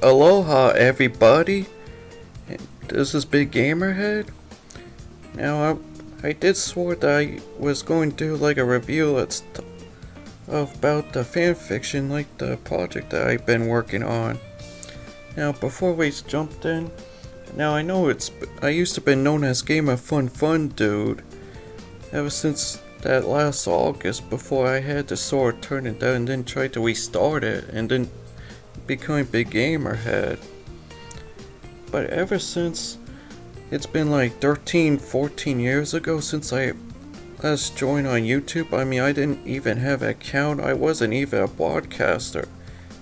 Aloha everybody, this is BigGamerHead. Now I did swore that I was going to do like a review about the fanfiction, like the project that I've been working on. Now before we jumped in, now I know I used to be known as Gamer Fun Dude ever since that last August before I had to sort of turn it down and then try to restart it and then become BigGamerHead. But ever since, it's been like 13, 14 years ago since I last joined on YouTube. I mean, I didn't even have an account. I wasn't even a broadcaster.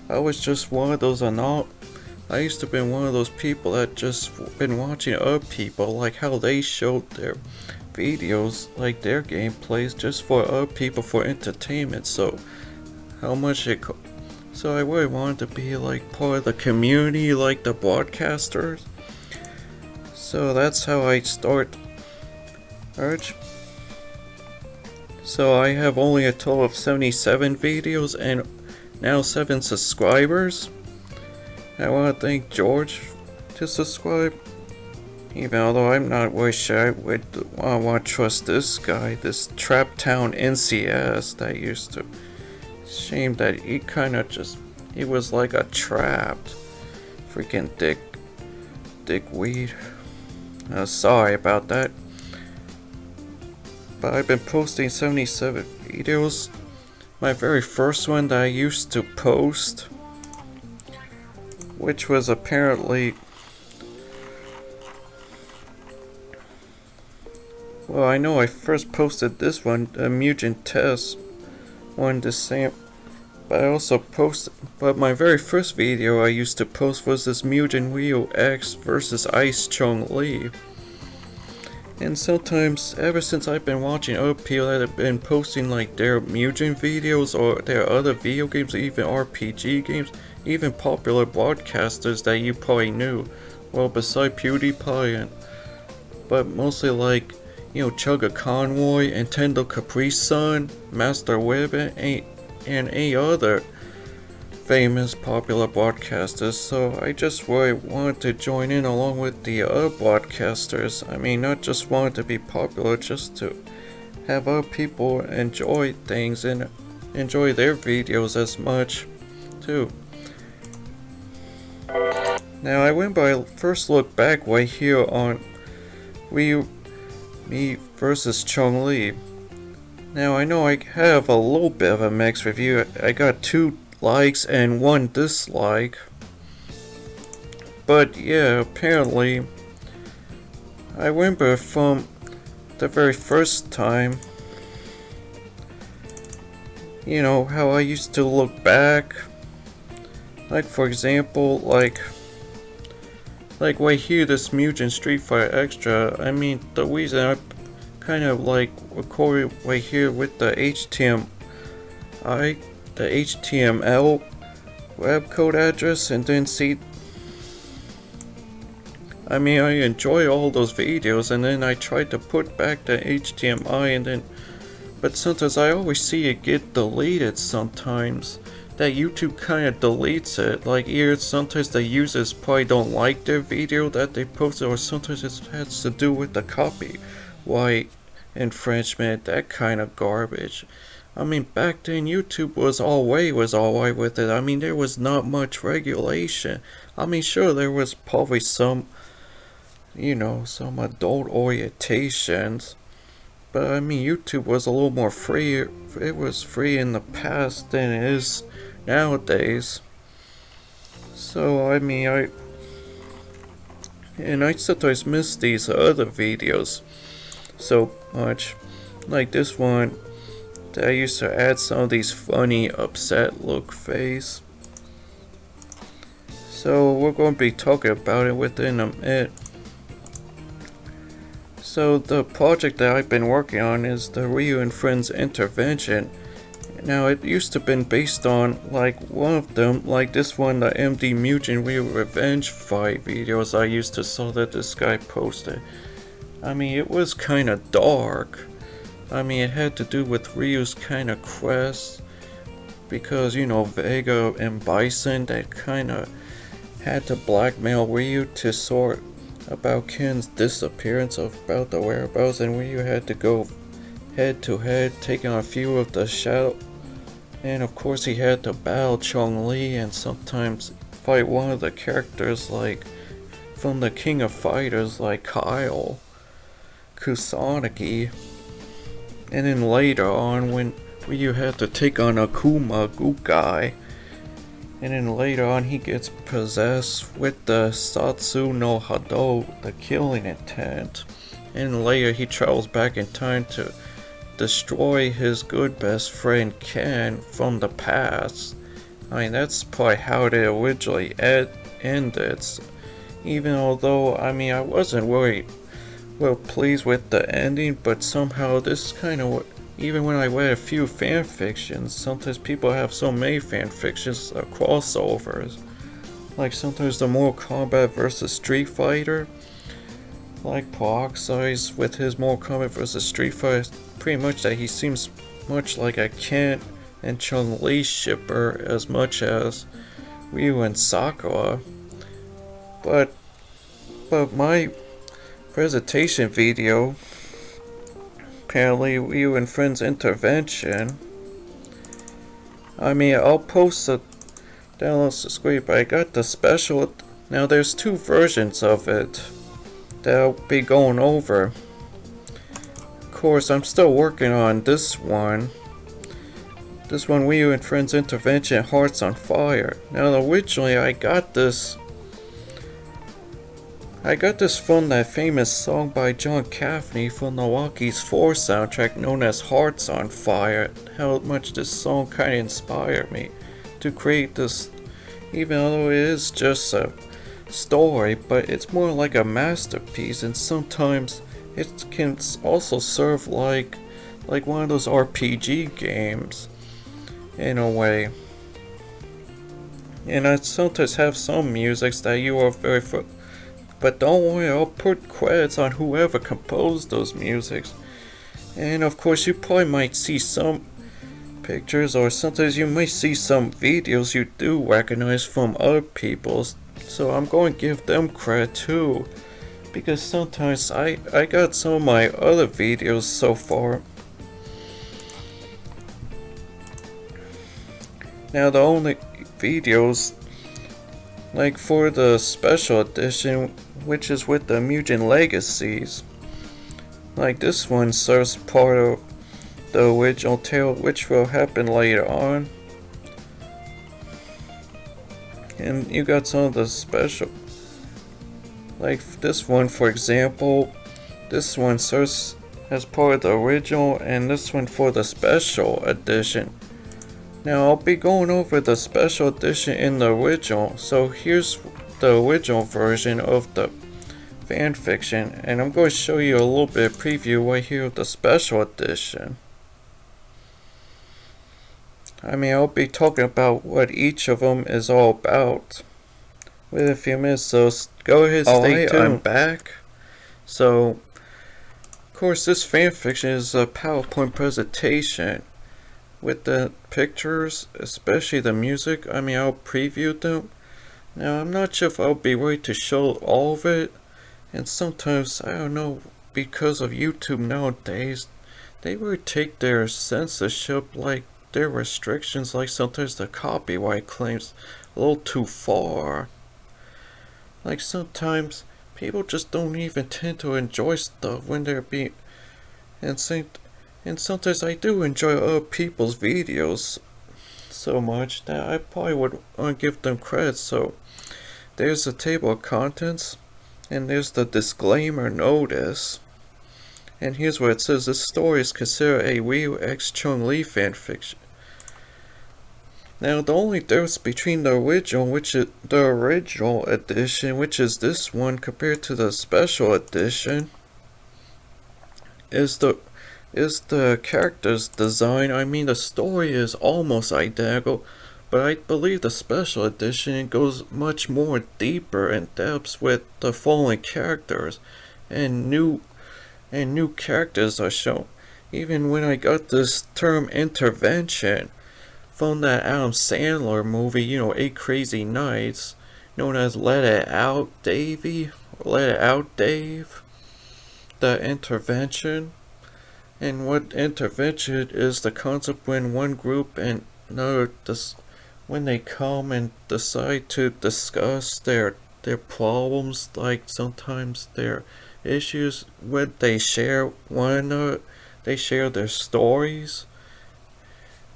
I was just one of those I used to be one of those people that just been watching other people, like how they showed their videos, like their gameplays, just for other people for entertainment. So I really wanted to be like part of the community, like the broadcasters. So that's how I start Urge. So I have only a total of 77 videos and now 7 subscribers. I want to thank George to subscribe. Even although I'm not really sure I want to trust this guy, this Trap Town NCS that used to. Shame that he was like a trapped freaking dickweed. Sorry about that. But I've been posting 77 videos. My very first one that I used to post, which was apparently, well, I know I first posted this one, a Mutant Test one, the same. But my very first video I used to post was this Mutant Rio X versus Ice Chung Lee. And sometimes, ever since I've been watching other people that have been posting like their Mutant videos or their other video games, even RPG games, even popular broadcasters that you probably knew, well, beside PewDiePie but mostly like, Chugga Convoy, Nintendo Capri Sun, Master Web, and 8 other famous popular broadcasters. So I just really wanted to join in along with the other broadcasters. I mean, not just wanted to be popular, just to have other people enjoy things and enjoy their videos as much too. Now I went by first look back right here on me versus Chung Lee. Now I know I have a little bit of a mixed review. I got 2 likes and 1 dislike. But yeah, apparently I remember from the very first time, how I used to look back. Like for example, like right here, this Mutant Street Fighter Extra. I mean, the reason I kind of like recorded right here with the HTML web code address, and then see. I mean, I enjoy all those videos, and then I tried to put back the HTML, but sometimes I always see it get deleted sometimes. That YouTube kind of deletes it. Like either sometimes the users probably don't like their video that they posted, or sometimes it has to do with the copyright infringement, that kind of garbage. I mean, back then YouTube was alright with it. I mean, there was not much regulation. I mean, sure, there was probably some adult orientations. But I mean, YouTube was a little more free. It was free in the past than it is nowadays. So I mean, I sometimes miss these other videos so much. Like this one, that I used to add some of these funny upset look face. So we're going to be talking about it within a minute. So the project that I've been working on is the Ryu and Friends Intervention. Now it used to been based on like one of them, like this one, the MD Mutant Ryu Revenge fight videos I used to saw that this guy posted. I mean, it was kind of dark. I mean, it had to do with Ryu's kind of quest, because Vega and Bison, that kind of had to blackmail Ryu to sort about Ken's disappearance, about the whereabouts, and Ryu had to go head to head, taking on a few of the shadow. And of course he had to battle Chun-Li and sometimes fight one of the characters like from the King of Fighters like Kyle, Kusanagi. And then later on when Ryu had to take on Akuma Gukai. And then later on he gets possessed with the Satsu no Hado, the killing intent. And later he travels back in time to destroy his good best friend Ken from the past. I mean, that's probably how it originally ended. Even although, I mean, I wasn't really well pleased with the ending, but somehow this kind of, even when I read a few fan fictions, sometimes people have so many fan fictions crossovers. Like sometimes the Mortal Kombat vs. Street Fighter, like Peroxide with his Mortal Kombat vs. Street Fighter, pretty much that he seems much like a Ken and Chun-Li shipper as much as Ryu and Sakura. But my presentation video, apparently Ryu and Friends Intervention, I mean, I'll post it down on the screen, but I got the special. Now there's two versions of it that I'll be going over. Of course, I'm still working on this one. This one, Ryu and Friends Intervention, Hearts on Fire. Now originally I got this from that famous song by John Cafferty from the Rockies 4 soundtrack known as Hearts on Fire. How much this song kinda inspired me to create this, even though it is just a story, but it's more like a masterpiece, and sometimes it can also serve like one of those RPG games in a way. And I sometimes have some musics that you are very but don't worry, I'll put credits on whoever composed those musics. And of course you probably might see some pictures, or sometimes you might see some videos you do recognize from other people's. So I'm going to give them credit too, because sometimes I got some of my other videos so far. Now the only videos, like for the special edition, which is with the Mugen Legacies, like this one serves part of the original tale, which will happen later on. And you got some of the special, like this one for example, this one serves as part of the original, and this one for the special edition. Now I'll be going over the special edition in the original, so here's the original version of the fanfiction, and I'm going to show you a little bit of preview right here of the special edition. I mean, I'll be talking about what each of them is all about within a few minutes, so go ahead, stay tuned. I'm back. So, of course, this fanfiction is a PowerPoint presentation with the pictures, especially the music. I mean, I'll preview them. Now, I'm not sure if I'll be ready to show all of it, and sometimes, I don't know, because of YouTube nowadays, they really take their censorship, like their restrictions, like sometimes the copyright claims, a little too far. Like sometimes people just don't even tend to enjoy stuff when they're being, and sometimes I do enjoy other people's videos so much that I probably would want to give them credit. So there's a table of contents, and there's the disclaimer notice, and here's what it says: this story is considered a Ryu x Chun-Li fanfiction. Now the only difference between the original, which is the original edition, which is this one, compared to the special edition, is the character's design. I mean, the story is almost identical, but I believe the special edition goes much more deeper in depth with the following characters, and new characters are shown. Even when I got this term intervention from that Adam Sandler movie, you know, 8 Crazy Nights, known as Let It Out Davey, or Let It Out Dave, the intervention. And what intervention is the concept when one group and another when they come and decide to discuss their problems, like sometimes their issues, when they share one another, they share their stories.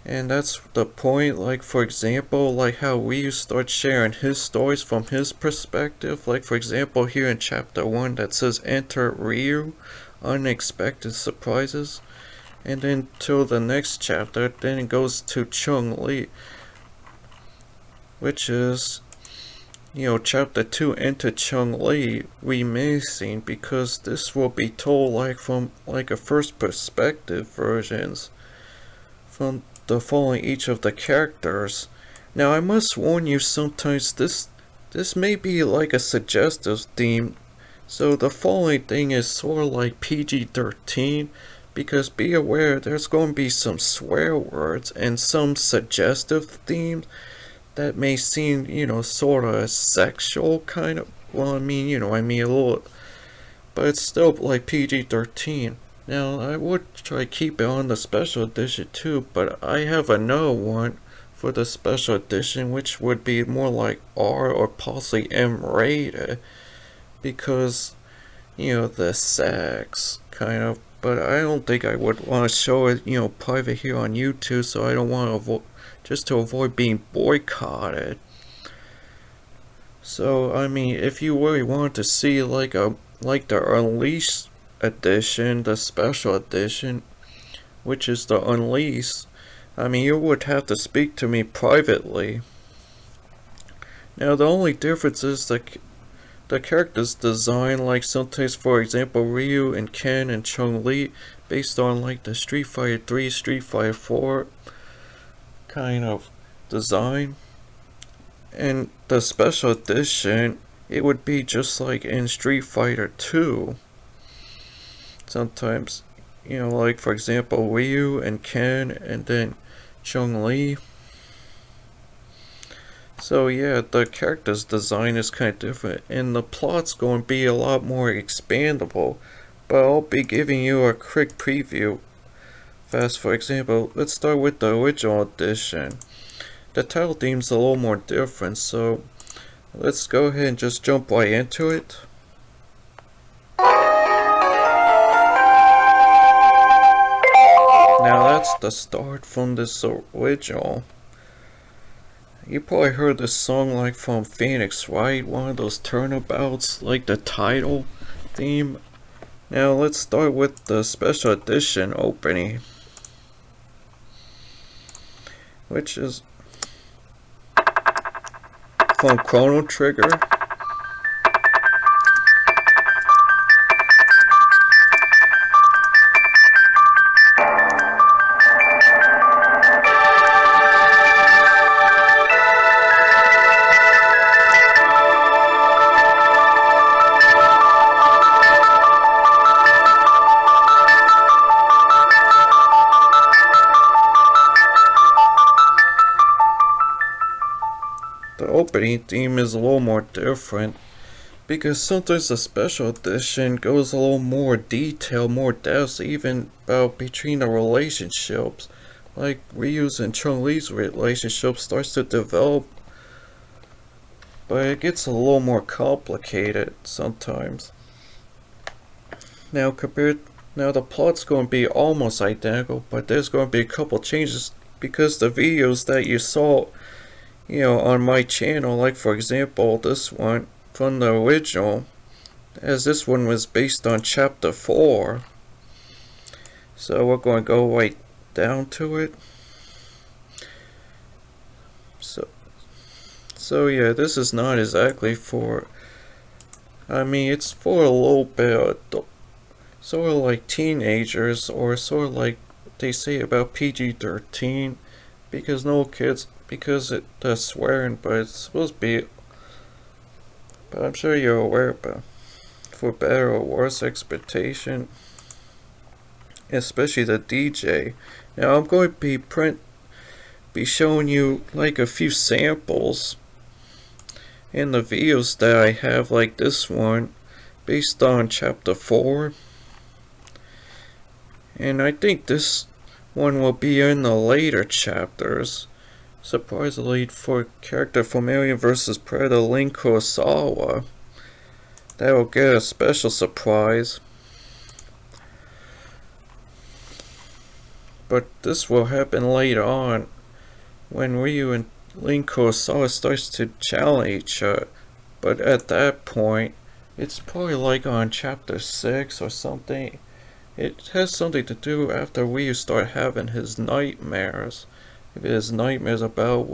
And that's the point, like for example, like how we start sharing his stories from his perspective. Like for example here in chapter 1 that says enter Ryu, unexpected surprises. And then to the next chapter, then it goes to Chung-Li, which is, chapter 2 into Chung-Li remixing, because this will be told like from like a first perspective versions from the following each of the characters. Now I must warn you, sometimes this may be like a suggestive theme, so the following thing is sort of like PG-13, because be aware there's going to be some swear words and some suggestive themes that may seem, sort of sexual kind of, well, I mean a little, but it's still like PG-13. Now, I would try to keep it on the special edition too, but I have another one for the special edition which would be more like R or possibly M rated, because, the sex kind of, but I don't think I would want to show it, private here on YouTube, so I don't want to avoid, just to avoid being boycotted. So, I mean, if you really want to see like the Unleashed edition, the special edition, which is the Unleashed, I mean, you would have to speak to me privately. Now, the only difference is the character's design, like sometimes, for example, Ryu and Ken and Chung-Li, based on like the Street Fighter 3, Street Fighter 4 kind of design. And the special edition, it would be just like in Street Fighter 2. Sometimes, like for example, Ryu and Ken and then Chung-Li. So yeah, the character's design is kind of different, and the plot's going to be a lot more expandable, but I'll be giving you a quick preview. Fast, for example, let's start with the original edition. The title theme's a little more different, so let's go ahead and just jump right into it. Now that's the start from this original. You probably heard this song like from Phoenix, right? One of those turnabouts, like the title theme. Now let's start with the special edition opening, which is from Chrono Trigger. The opening theme is a little more different, because sometimes the special edition goes a little more detail, more depth, even about between the relationships. Like Ryu's and Chun-Li's relationship starts to develop, but it gets a little more complicated sometimes. Now the plot's going to be almost identical, but there's going to be a couple changes, because the videos that you saw on my channel, like for example this one from the original, as this one was based on chapter 4, so we're going to go right down to it. So yeah, this is not exactly for, I mean, it's for a little bit sort of like teenagers, or sort of like they say about PG-13, because no kids, because it does swearing, but it's supposed to be, but I'm sure you're aware, but for better or worse expectation, especially the DJ. Now I'm going to be showing you like a few samples, in the videos that I have, like this one, based on chapter 4. And I think this one will be in the later chapters. Surprisingly, for character from Alien vs. Predator, Link Kurosawa, that will get a special surprise. But this will happen later on, when Ryu and Link Kurosawa starts to challenge each other. But at that point, it's probably like on chapter 6 or something. It has something to do after Ryu start having his nightmares. His nightmares about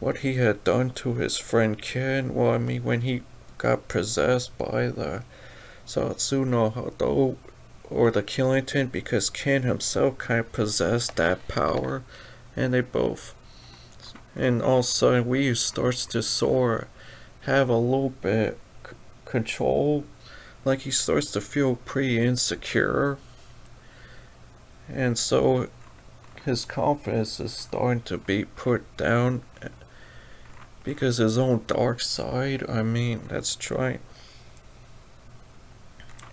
what he had done to his friend Ken. Well, I mean, when he got possessed by the Satsuno Hado, or the Killington, because Ken himself kind of possessed that power, and they both. And all of a sudden, Ryu starts to sort of have a little bit control, like he starts to feel pretty insecure, and so his confidence is starting to be put down because his own dark side. I mean, that's trying.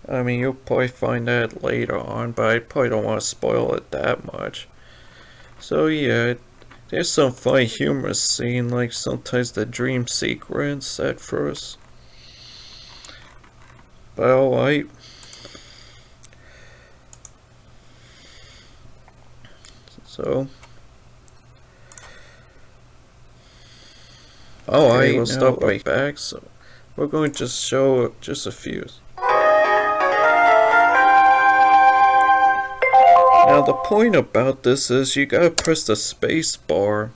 I mean, you'll probably find that later on, but I probably don't want to spoil it that much. So yeah, there's some funny humorous scene, like sometimes the dream sequence at first. But alright. So. Alright, we'll stop right back. So we're going to just show just a few. Now the point about this is you gotta press the space bar,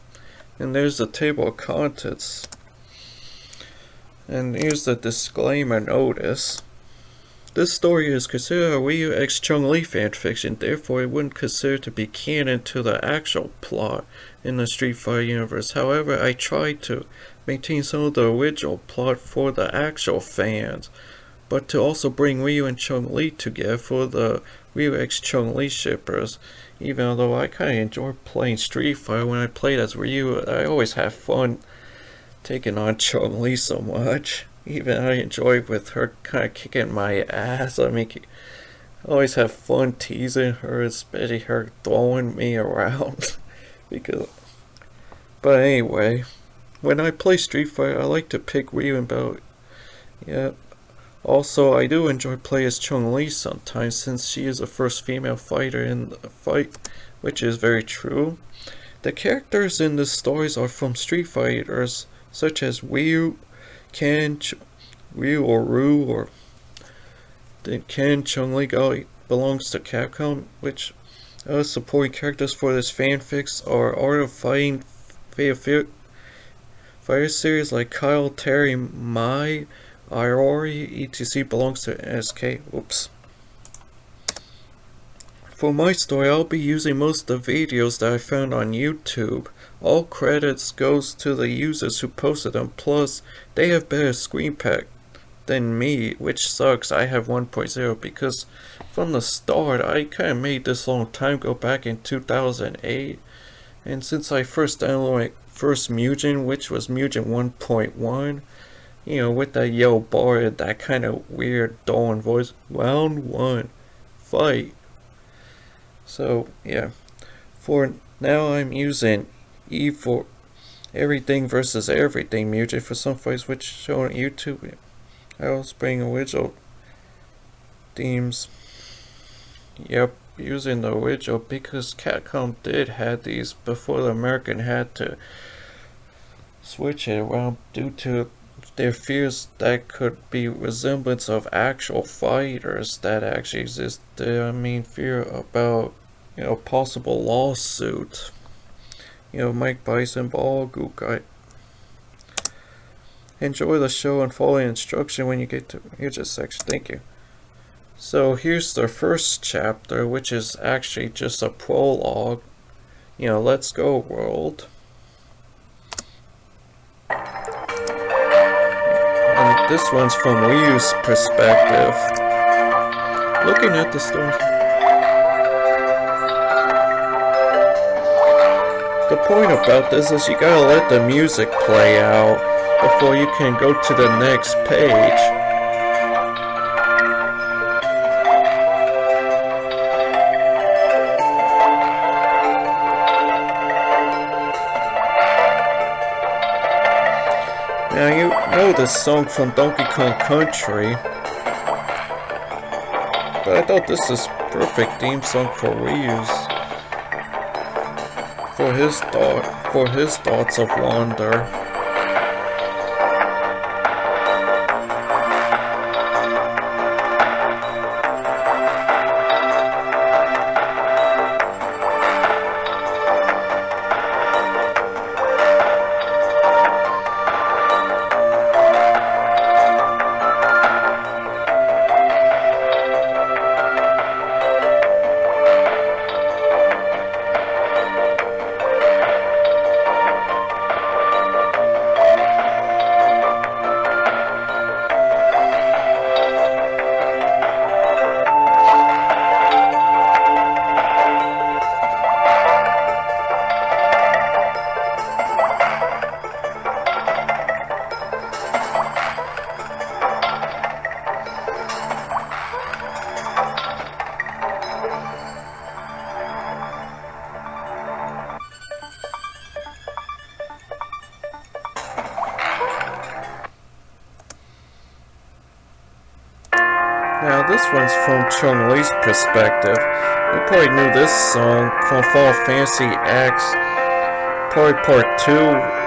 and there's the table of contents. And here's the disclaimer notice. This story is considered a Ryu x Chun-Li fanfiction, therefore it wouldn't consider to be canon to the actual plot in the Street Fighter universe. However, I tried to maintain some of the original plot for the actual fans, but to also bring Ryu and Chun-Li together for the Ryu x Chun-Li shippers. Even though I kinda enjoy playing Street Fighter, when I played as Ryu, I always have fun taking on Chun-Li so much. Even I enjoy with her kind of kicking my ass. I mean, I always have fun teasing her, especially her throwing me around. But anyway, when I play Street Fighter, I like to pick Ryu and Bell. Yeah. Also, I do enjoy playing as Chun-Li sometimes, since she is the first female fighter in the fight, which is very true. The characters in the stories are from Street Fighters, such as Ryu, Ken, Ryu or Ryu, or then Ken, Chun-Li belongs to Capcom, which other supporting characters for this fanfics are Art of Fighting Fighter series like Kyle, Terry, Mai, Iori, etc. belongs to SK. Oops. For my story, I'll be using most of the videos that I found on YouTube. All credits goes to the users who posted them, plus they have better screen pack than me, which sucks. I have 1.0 because from the start I kinda made this long time ago, back in 2008, and since I first downloaded my first Mugen, which was Mugen 1.1, you know, with that yellow bar and that kind of weird Dolan voice, round 1, fight. So yeah, for now I'm using E for everything versus everything Mugen for some fights, which shown on YouTube. I was bring original themes. Yep, using the original because Capcom did have these before the American had to switch it around due to their fears that could be resemblance of actual fighters that actually exist. I mean, fear about, you know, possible lawsuit. You know, Mike Bison, Ball, Gukai. Enjoy the show and follow the instruction when you get to here's a section. Thank you. So here's the first chapter, which is actually just a prologue. You know, let's go world. And this one's from Ryu's perspective. Looking at the story. The point about this is you gotta let the music play out. before you can go to the next page. Now you know this song from Donkey Kong Country, but I thought this is perfect theme song for reuse. For his thoughts of wonder. Now this one's from Chun-Li's perspective. You probably knew this song from Final Fantasy X, probably Part 2.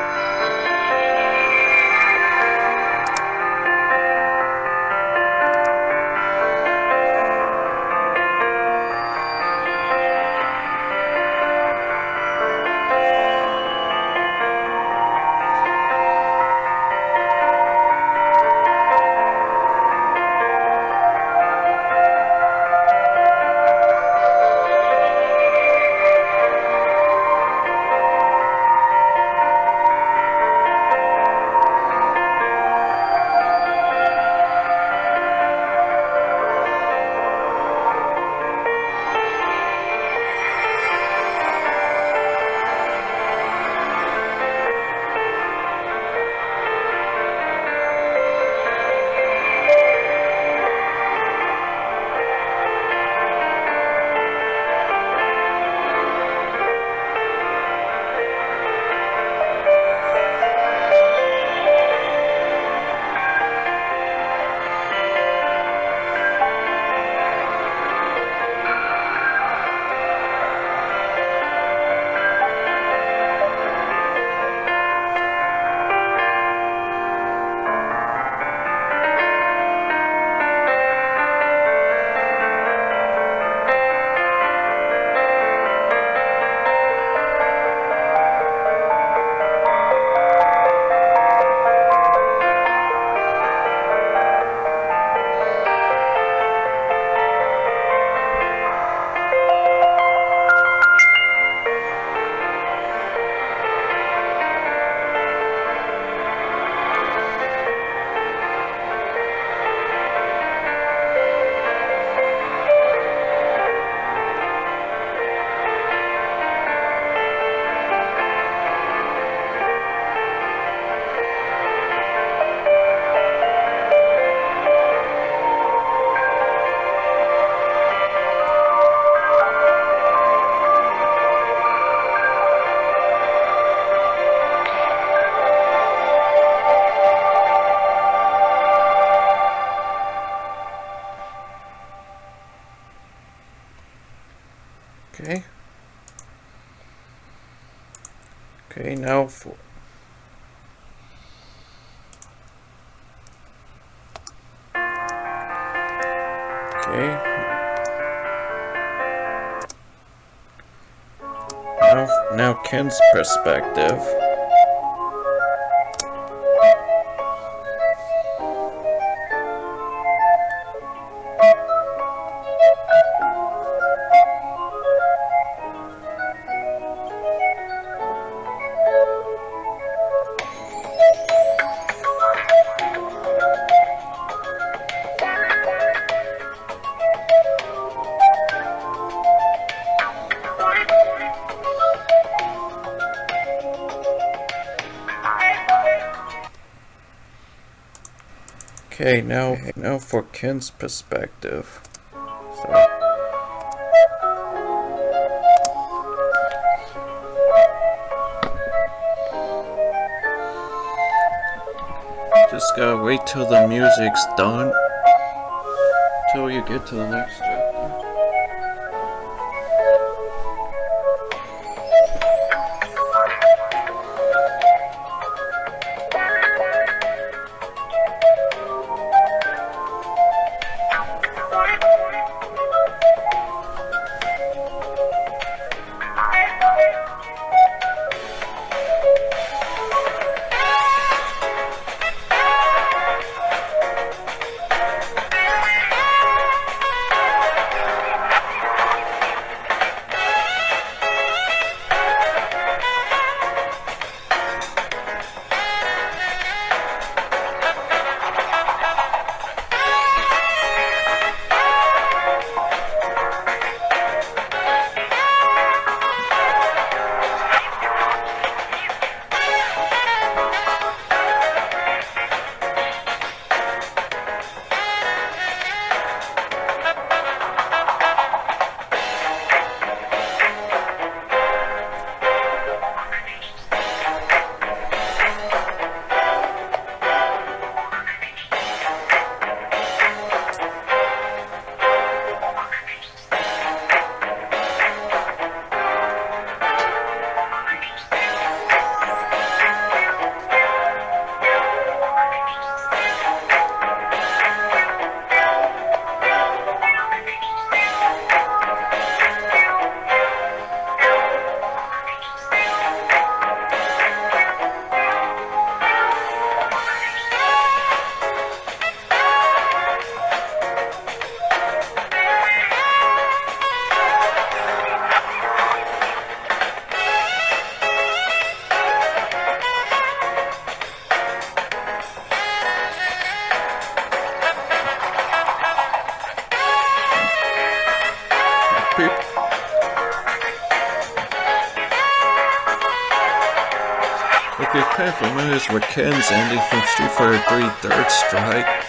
Okay. Okay, now for... Okay. Now Ken's perspective. Okay, now for Ken's perspective. So, just gotta wait till the music's done, till you get to the next chapter. If you're kind of familiar with Ken's ending from Street Fighter 3 Third Strike,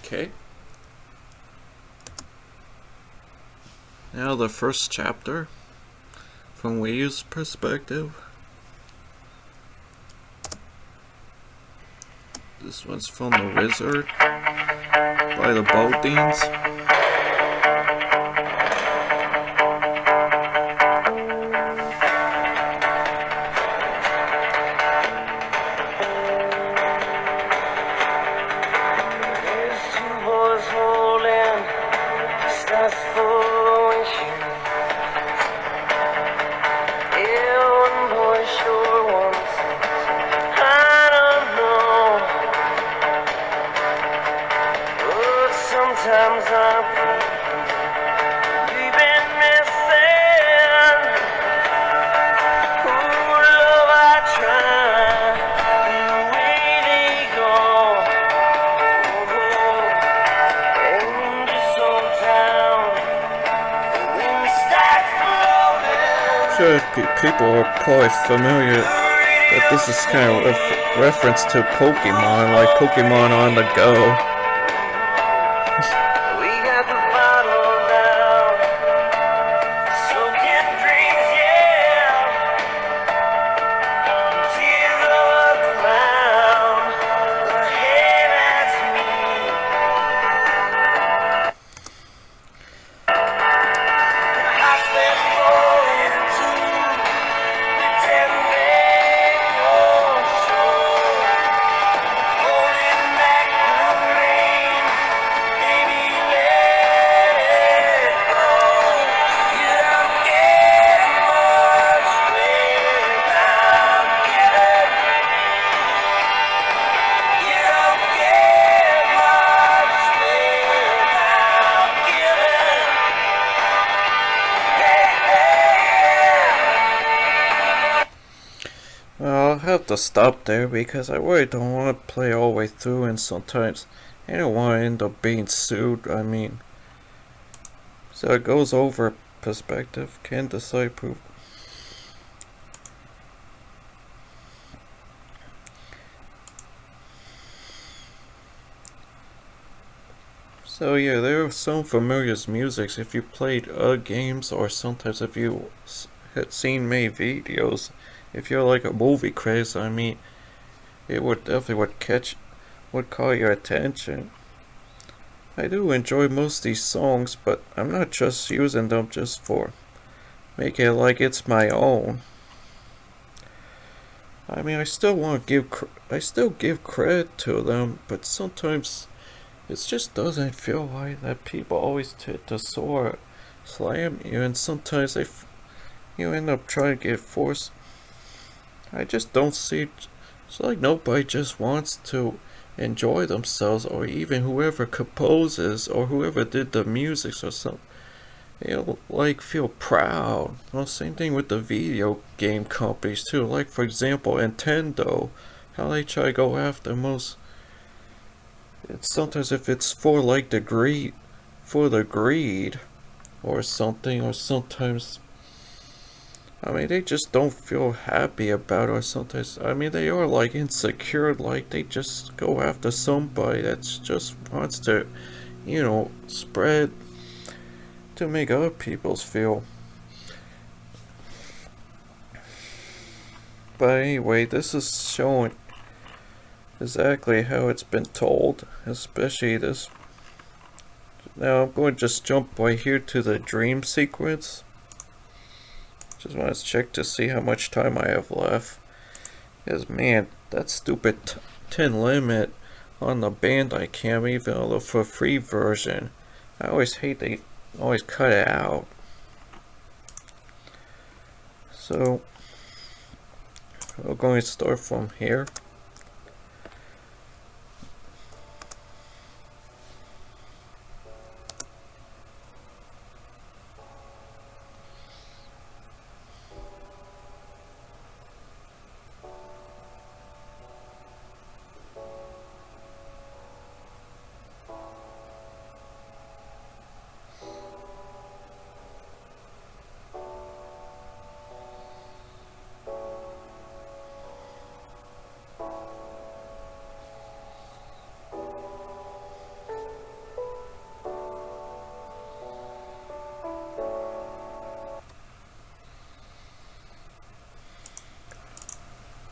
okay. Now the first chapter, from Wayu's perspective. This one's from the Wizard by the Bodines. sure people are probably familiar that this is kind of a reference to Pokemon, like Pokemon on the go. We got the bottle now, soaking dreams, yeah. Tears of a clown, but hey, that's me. I've been going to pretending you're sure, holding back the rain. Baby, let it go. You don't get much without giving. You don't get much without giving. Hey, I'll have to stop there because I really don't want to play all the way through, and sometimes I don't want to end up being sued. I mean, so it goes over perspective, can decide proof. So yeah, there are some familiar musics if you played other games, or sometimes if you had seen many videos. If you're like a movie craze, I mean, it would definitely would call your attention. I do enjoy most of these songs, but I'm not just using them just for making it like it's my own. I mean, I still give credit to them, but sometimes it just doesn't feel like that. People always tend to sort of slam you, and sometimes you end up trying to get forced. I just don't see. It's like nobody just wants to enjoy themselves, or even whoever composes or whoever did the music or something. They'll like feel proud. Well, same thing with the video game companies too. Like for example, Nintendo, how they try to go after most. It's sometimes if it's for like the greed, or something, or sometimes. I mean, they just don't feel happy about it, or sometimes, I mean, they are like insecure, like they just go after somebody that's just wants to, spread to make other people feel. But anyway, this is showing exactly how it's been told, especially this. Now I'm going to just jump right here to the dream sequence. Just want to check to see how much time I have left. Because man, that stupid 10 limit on the Bandicam, even although for a free version, I always hate they always cut it out. So we're going to start from here.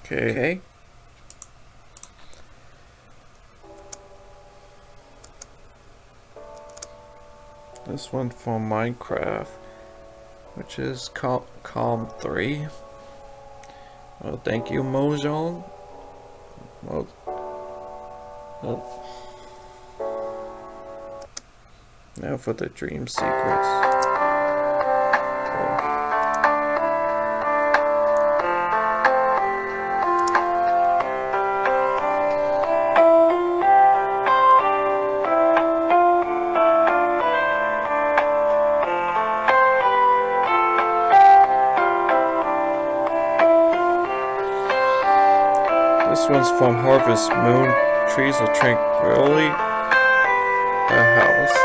Okay. This one from Minecraft, which is Calm 3. Well, thank you, Mojang. Well, now for the dream secrets. This one's from Harvest Moon, Trees of Tranquility, a house.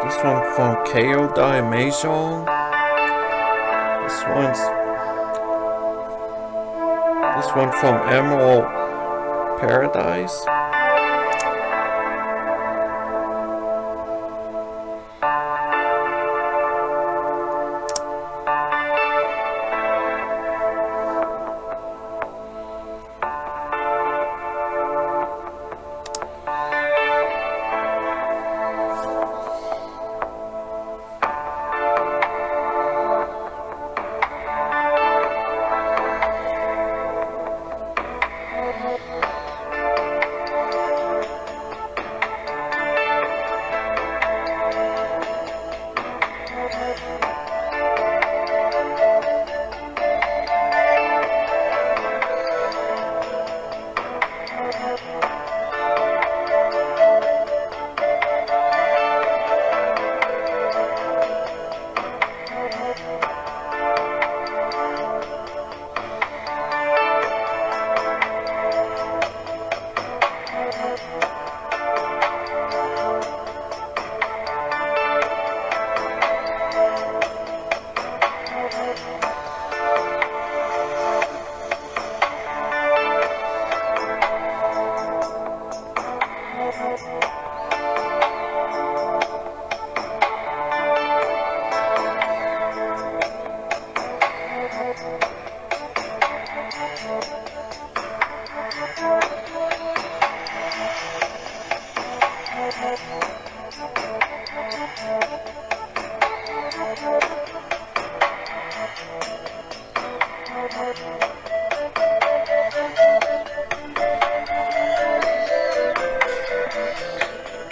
This one from KO Mahjong. This one from Emerald Paradise.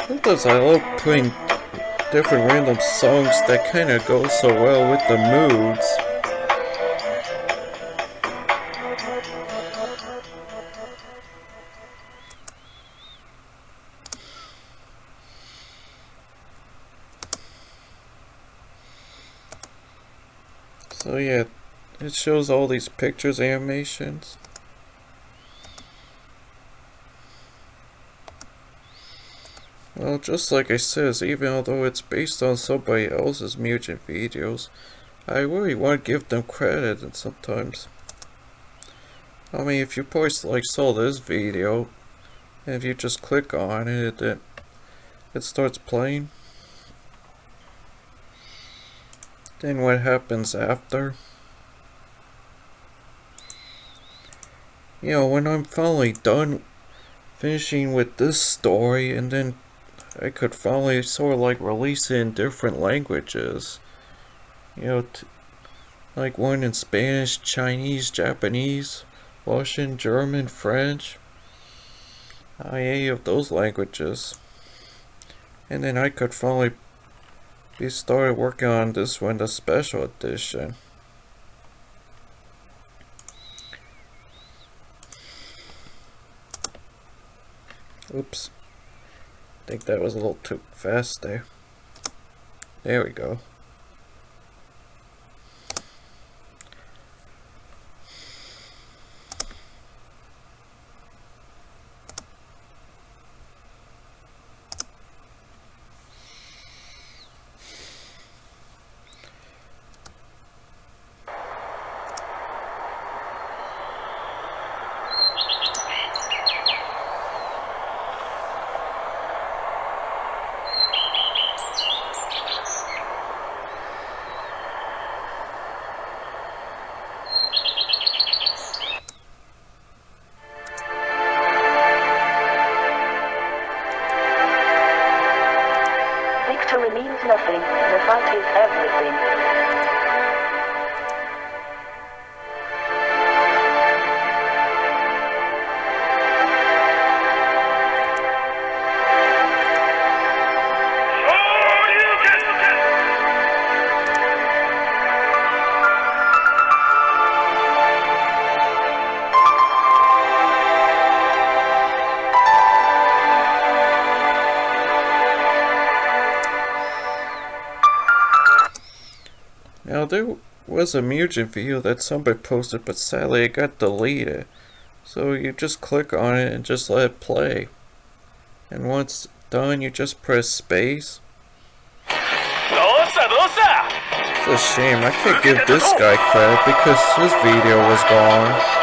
Sometimes I love putting different random songs that kind of go so well with the moods. So yeah, it shows all these pictures, animations. Well, just like I says, even although it's based on somebody else's music videos, I really want to give them credit, and sometimes, I mean, if you probably saw this video, and if you just click on it, it starts playing. Then what happens after? You know, when I'm finally done finishing with this story, and then I could finally sort of like release it in different languages. You know, like one in Spanish, Chinese, Japanese, Russian, German, French. Any of those languages. And then I could finally be started working on this one, the special edition. Oops. I think that was a little too fast there. There we go. Victory means nothing. The fight is everything. Now there was a music video that somebody posted, but sadly it got deleted. So you just click on it and just let it play. And once done, you just press space. It's a shame I can't give this guy credit because his video was gone.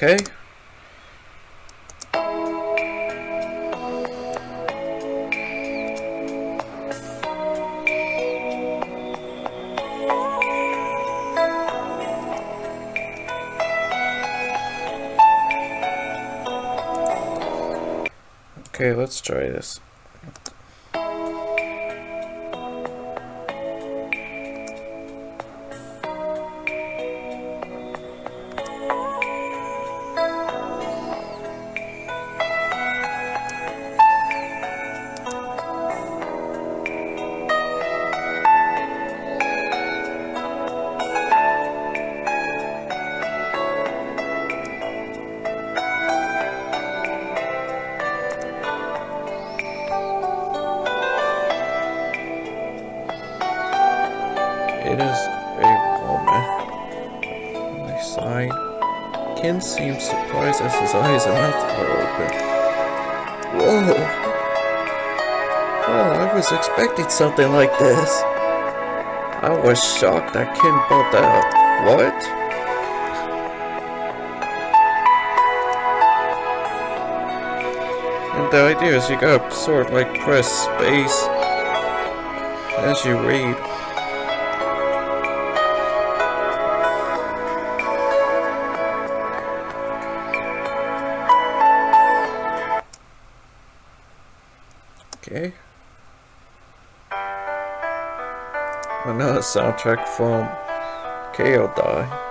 Okay. Okay, let's try this. It is a woman. On the side, Ken seems surprised as his eyes and mouth are open. Whoa! Oh, I was expecting something like this. I was shocked that Ken brought that up. What? And the idea is you gotta sort of like press space as you read. Okay. Another soundtrack from Kyodai.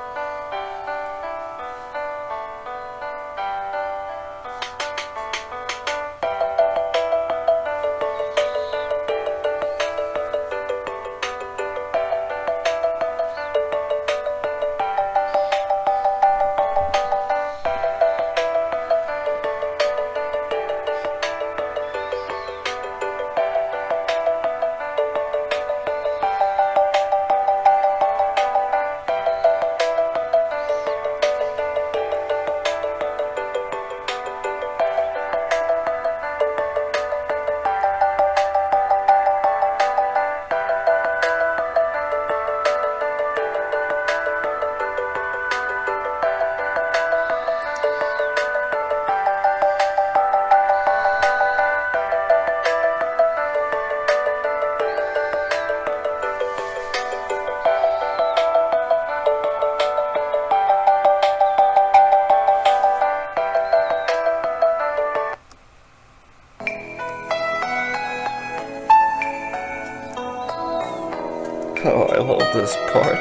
Oh, I love this part.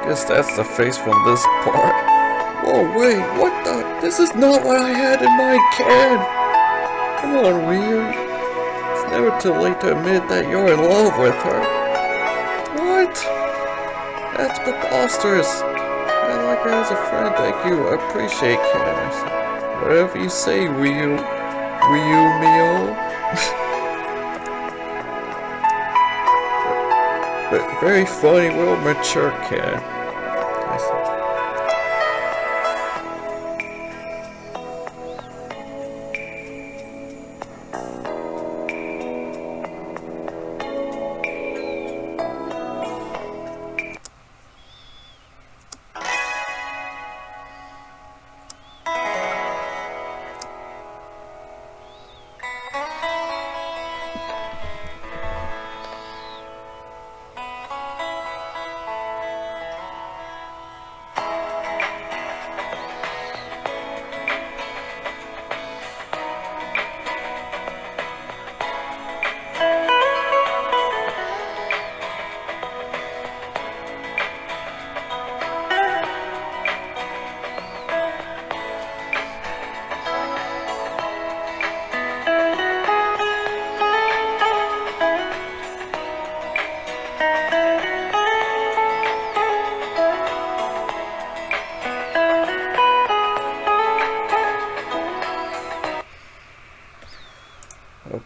Guess that's the face from this part. Whoa, wait, what the? This is not what I had in mind, Ken! Come on, Ryu. It's never too late to admit that you're in love with her. What? That's preposterous. I like her as a friend, thank you. I appreciate Ken. Whatever you say, Ryu. Ryu-mio. Very funny, well mature Ken.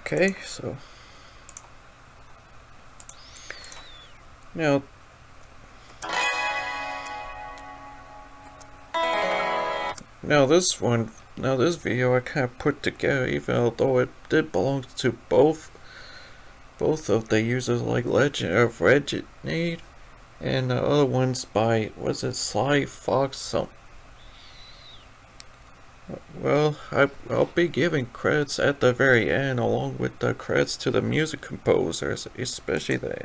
Okay, so now this video I kind of put together, even though it did belong to both of the users, like Legend of Reginade, and the other one's by, was it Sly Fox something? Well, I'll be giving credits at the very end, along with the credits to the music composers, especially the...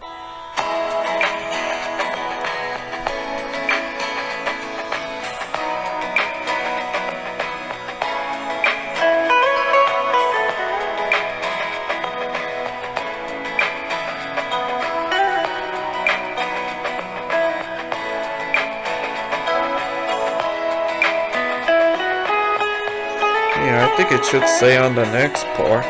Yeah, I think it should say on the next part.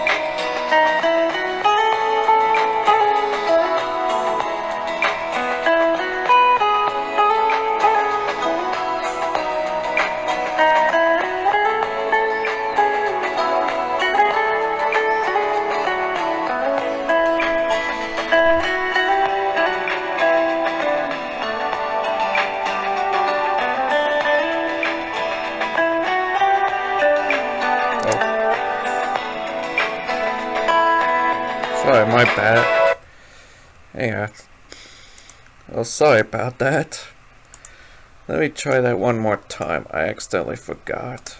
Sorry, my bad. Yeah. Oh, sorry about that. Let me try that one more time. I accidentally forgot.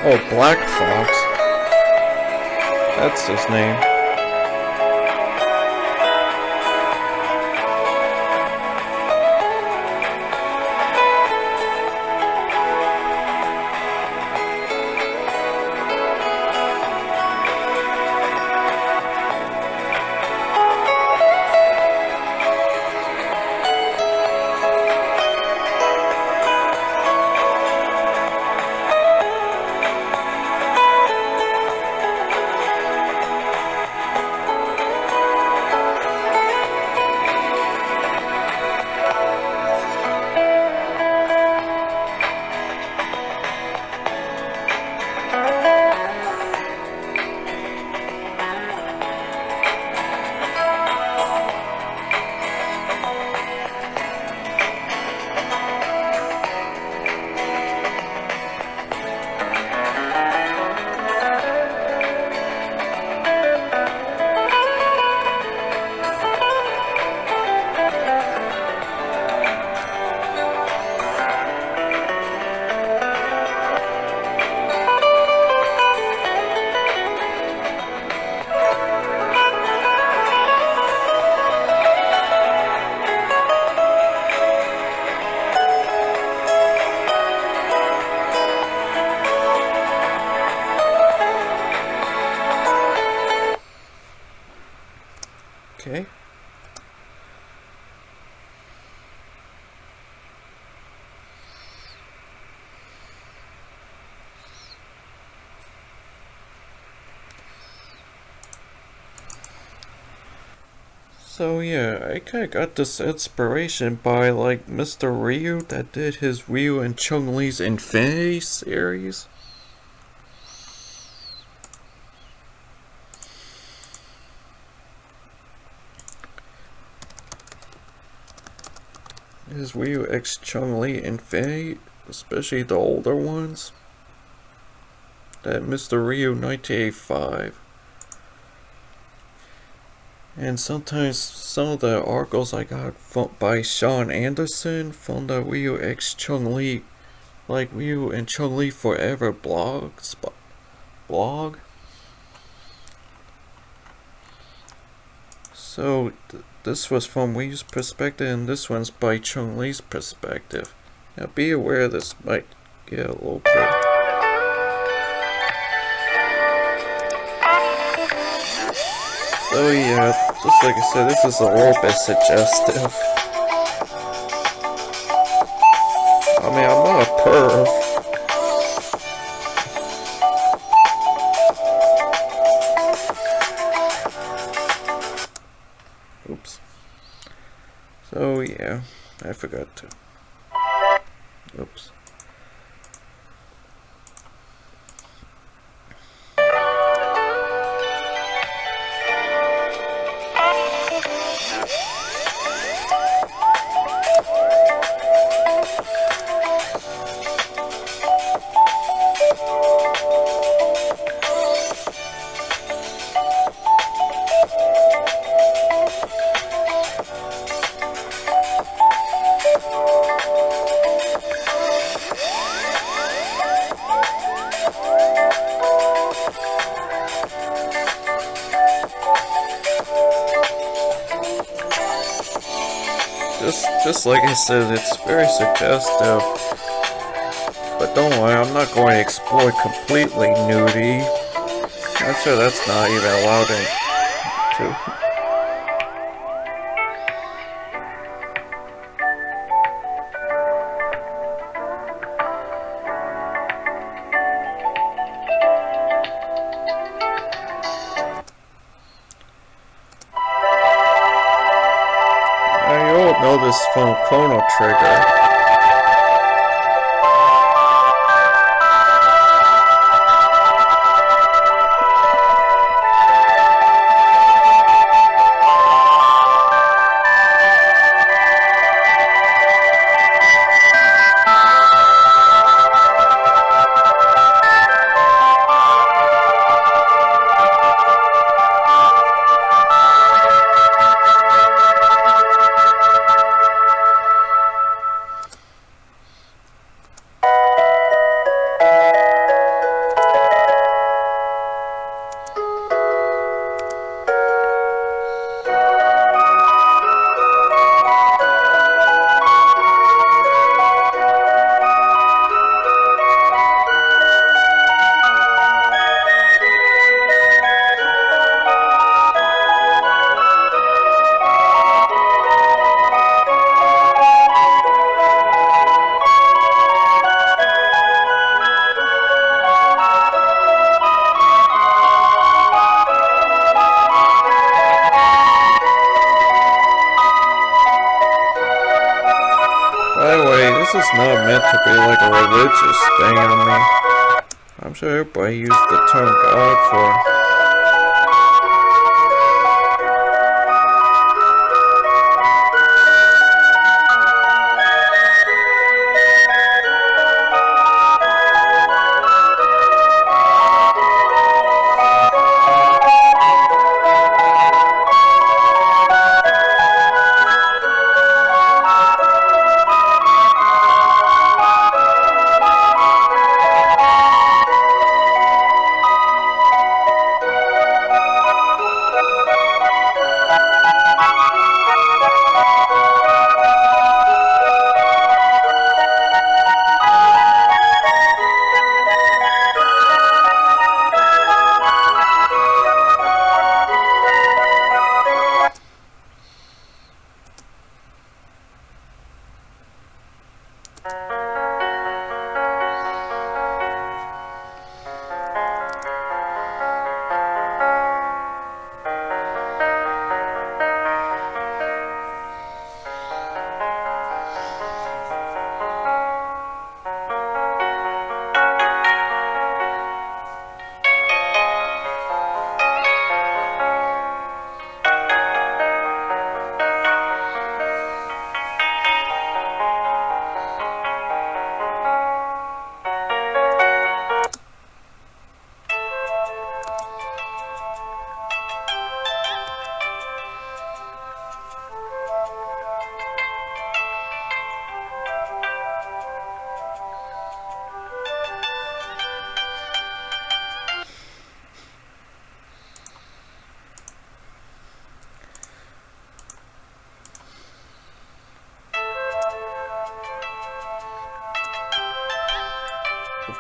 Oh, Black Fox. That's his name. Okay. So yeah, I kinda got this inspiration by like Mr. Ryu that did his Ryu and Chun-Li's Infinity series. His Ryu X Chun-Li Infinity, especially the older ones. That Mr. Ryu 1985. And sometimes some of the articles I got by Sean Anderson from the Ryu X Chun-Li, like Ryu and Chun-Li Forever blog. So this was from Ryu's perspective, and this one's by Chun-Li's perspective. Now be aware this might get a little bit. So yeah, just like I said, this is a little bit suggestive. I mean, I'm not a perv. Oops. So yeah, I forgot to. Oops. Just like I said, it's very suggestive. But don't worry, I'm not going to explore completely nudity. I'm sure that's not even allowed to. You all know this from Chrono Trigger. By the way, this is not meant to be like a religious thing on me. I'm sure everybody used the term God for.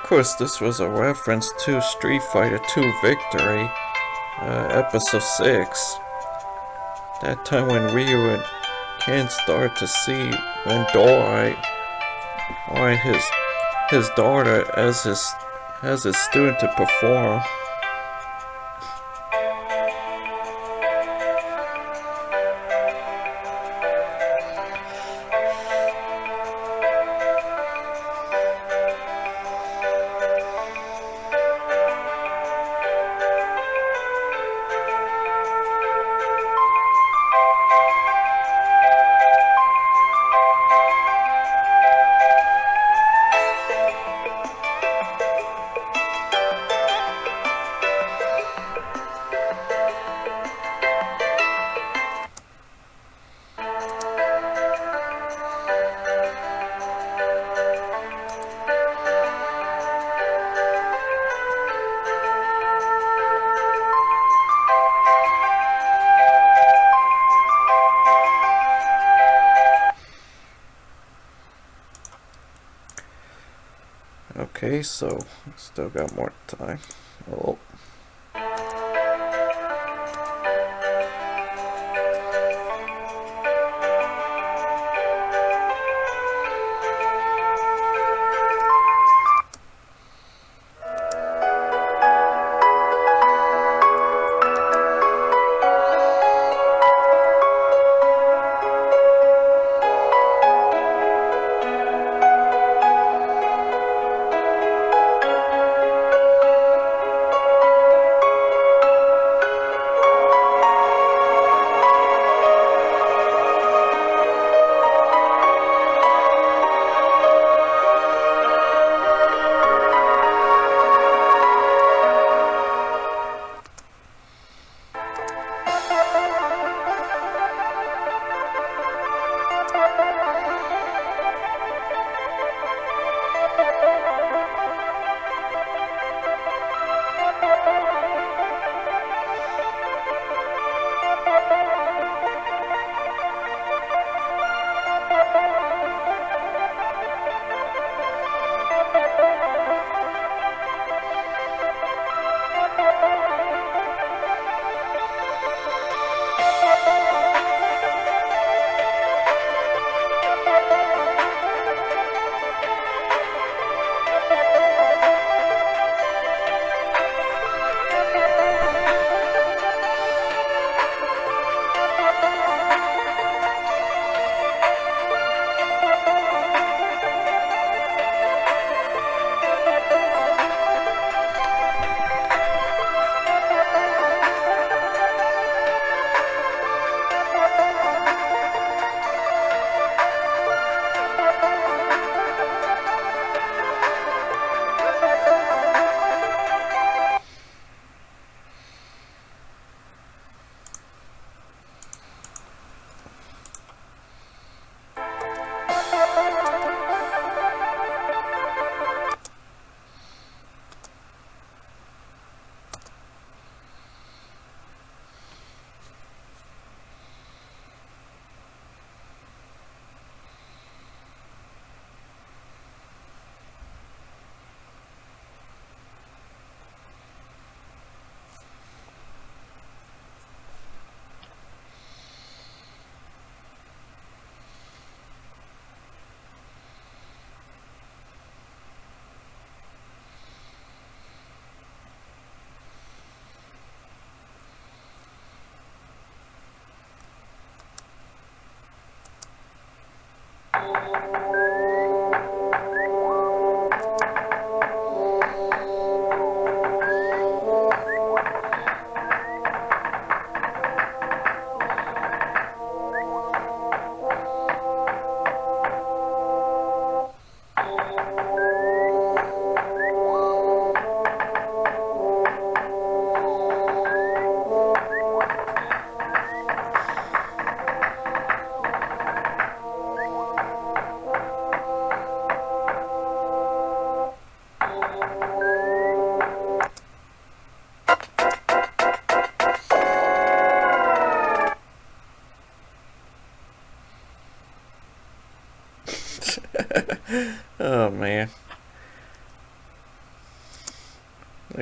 course, this was a reference to Street Fighter 2 Victory, episode 6. That time when Ryu and Ken start to see when Doi, why his daughter as his student to perform. Okay, so still got more time. Oh.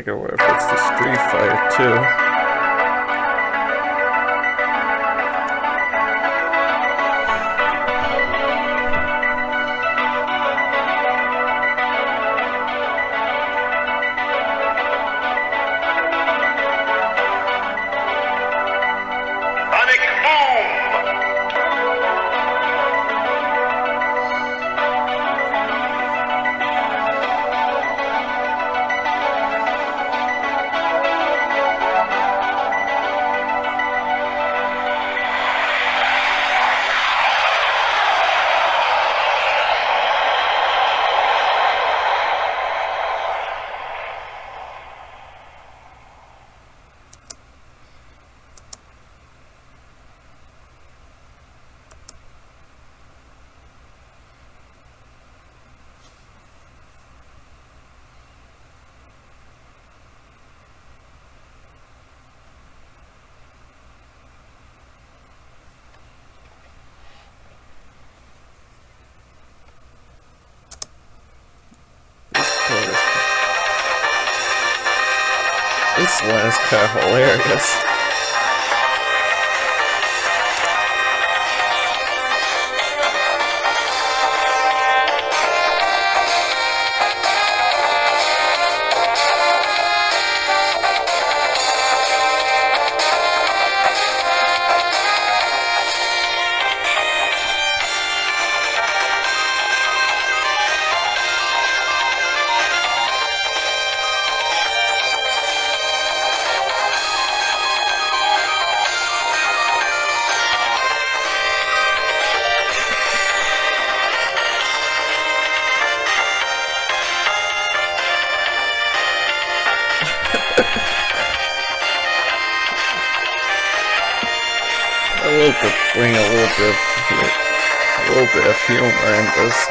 figure what if it's the Street Fighter 2. This one is kind of hilarious. I love to bring a little bit of humor in this.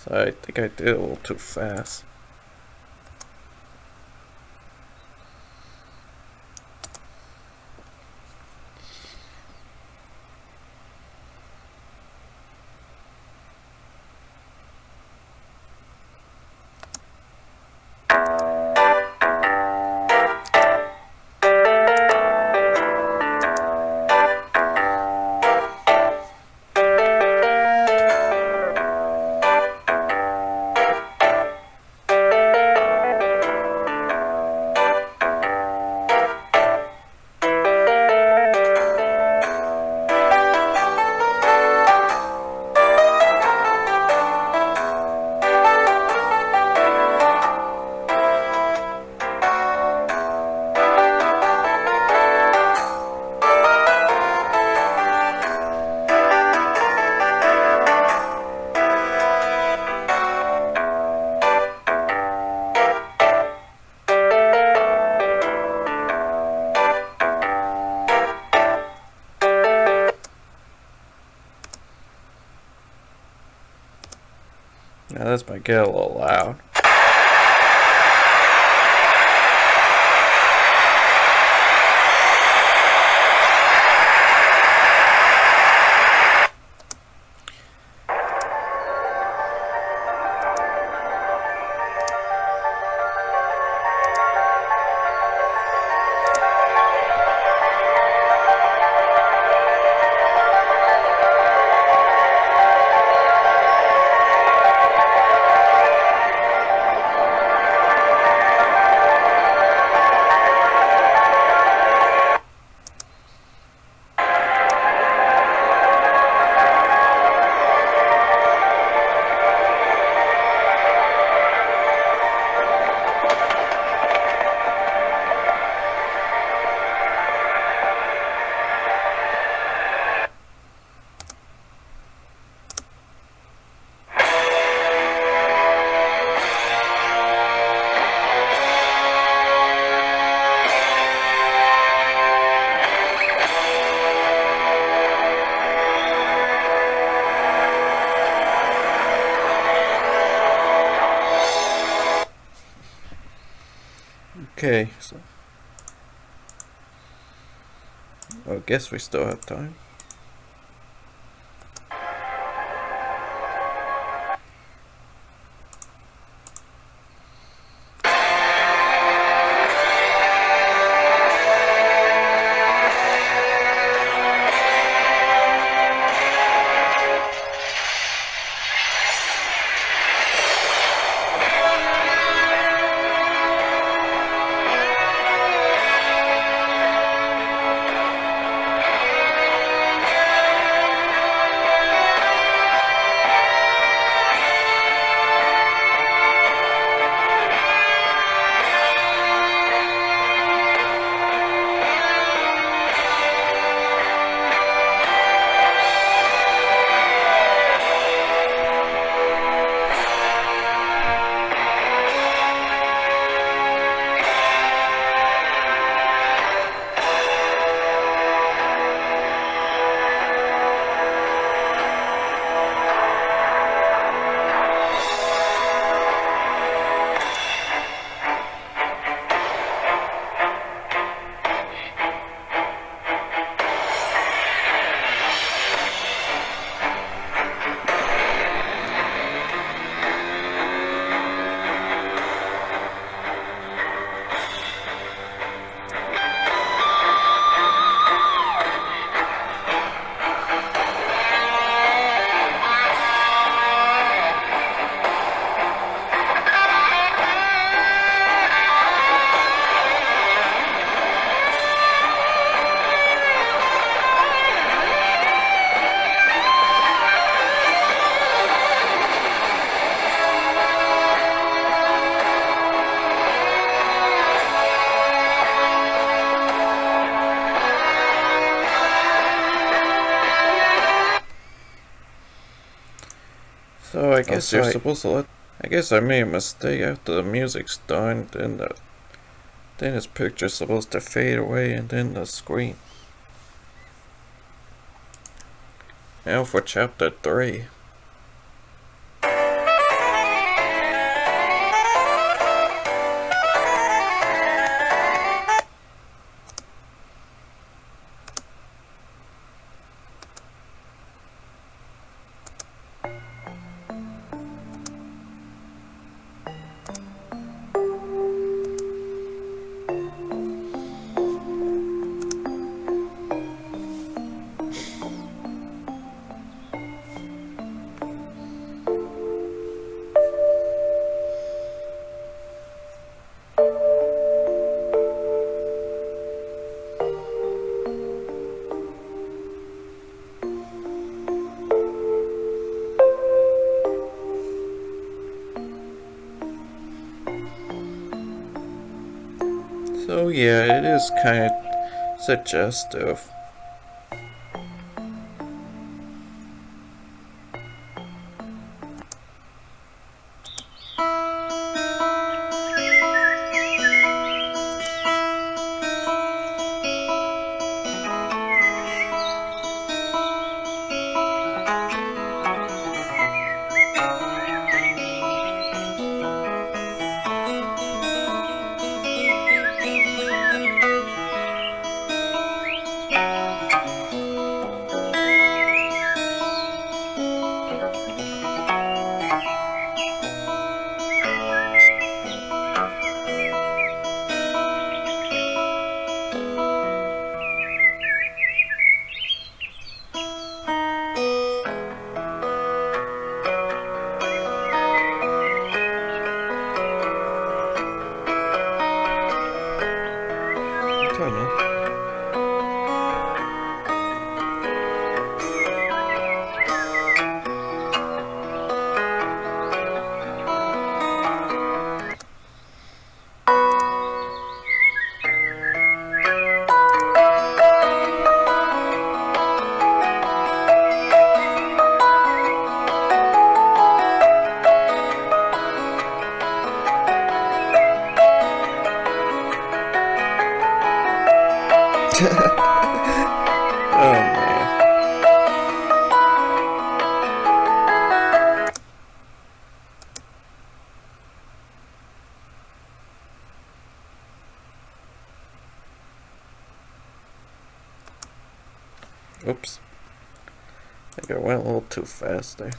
I think I did a little too fast. Now this might get a little loud. Okay, so I guess we still have time. So I guess you're supposed to let. I guess I made a mistake after the music's done. Then his picture's supposed to fade away, and then the screen. Now for chapter 3. So yeah, it is kind of suggestive. Oops. I think I went a little too fast there.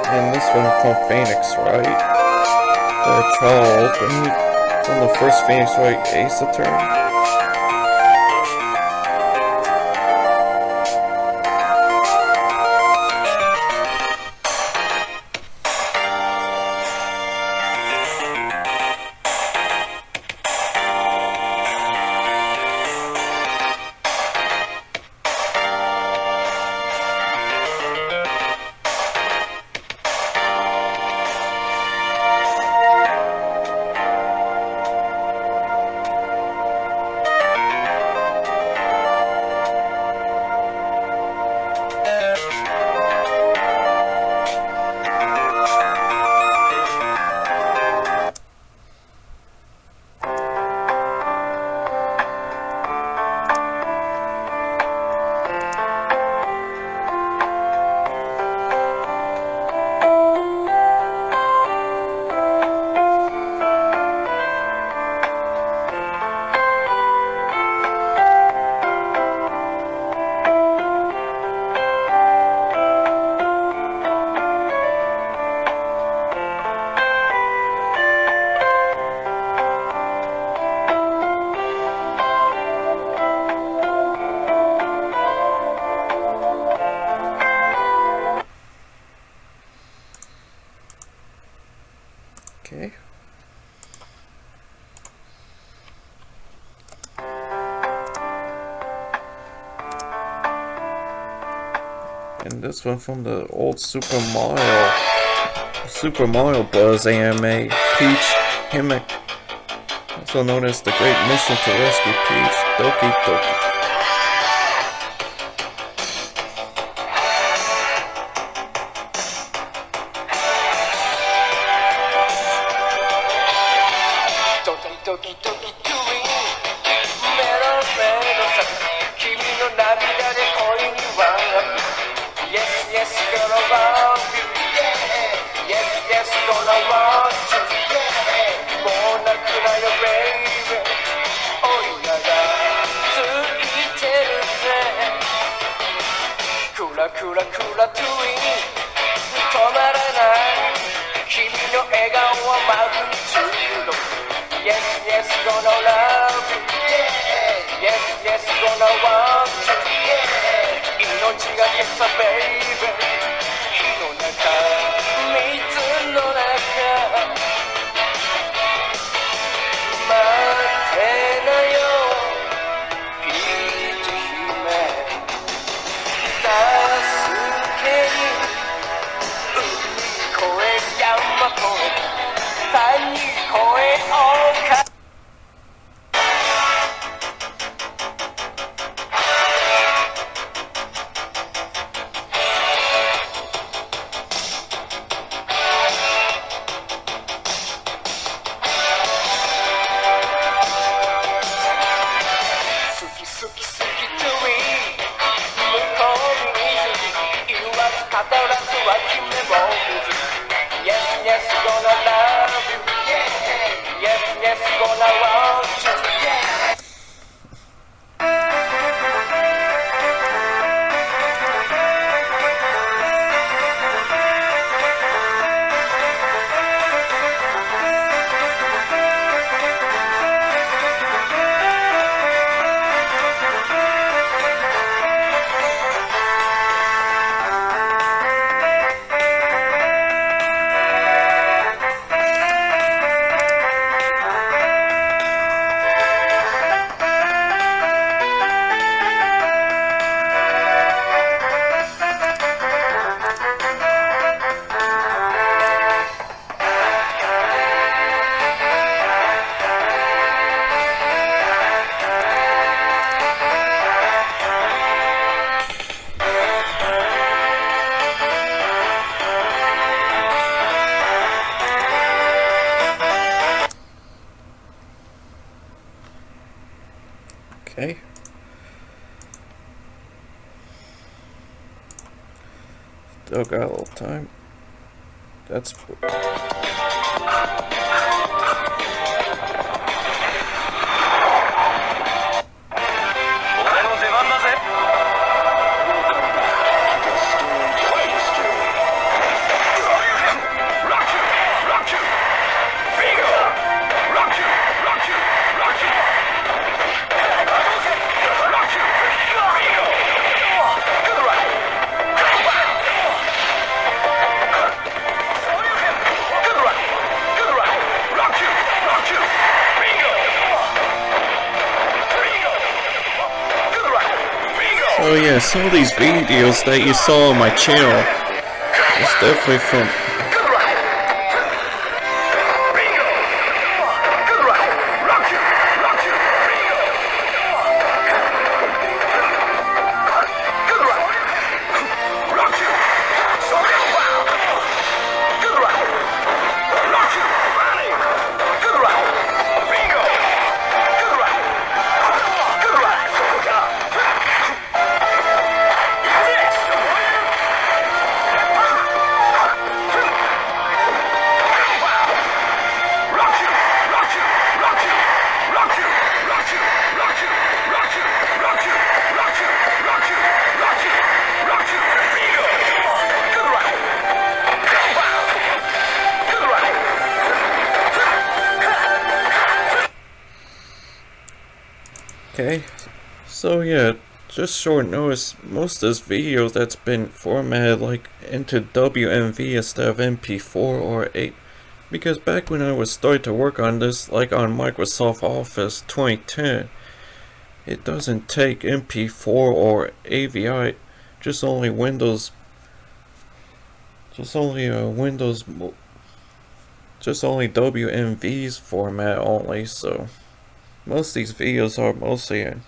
And this one from Phoenix Wright. The trial opened from the first Phoenix Wright Ace Attorney. Okay. And this one from the old Super Mario Bros. AMA, Peach Himic, also known as the Great Mission to Rescue Peach, Doki Doki. Okay. Still got a little time. That's... Oh yeah, some of these videos that you saw on my channel is definitely from... Okay, so yeah, just short notice, most of this video that's been formatted like into WMV instead of MP4 or 8, because back when I was starting to work on this, like on Microsoft Office 2010, it doesn't take MP4 or AVI, just only Windows WMV's format only, so most of these videos are mostly in.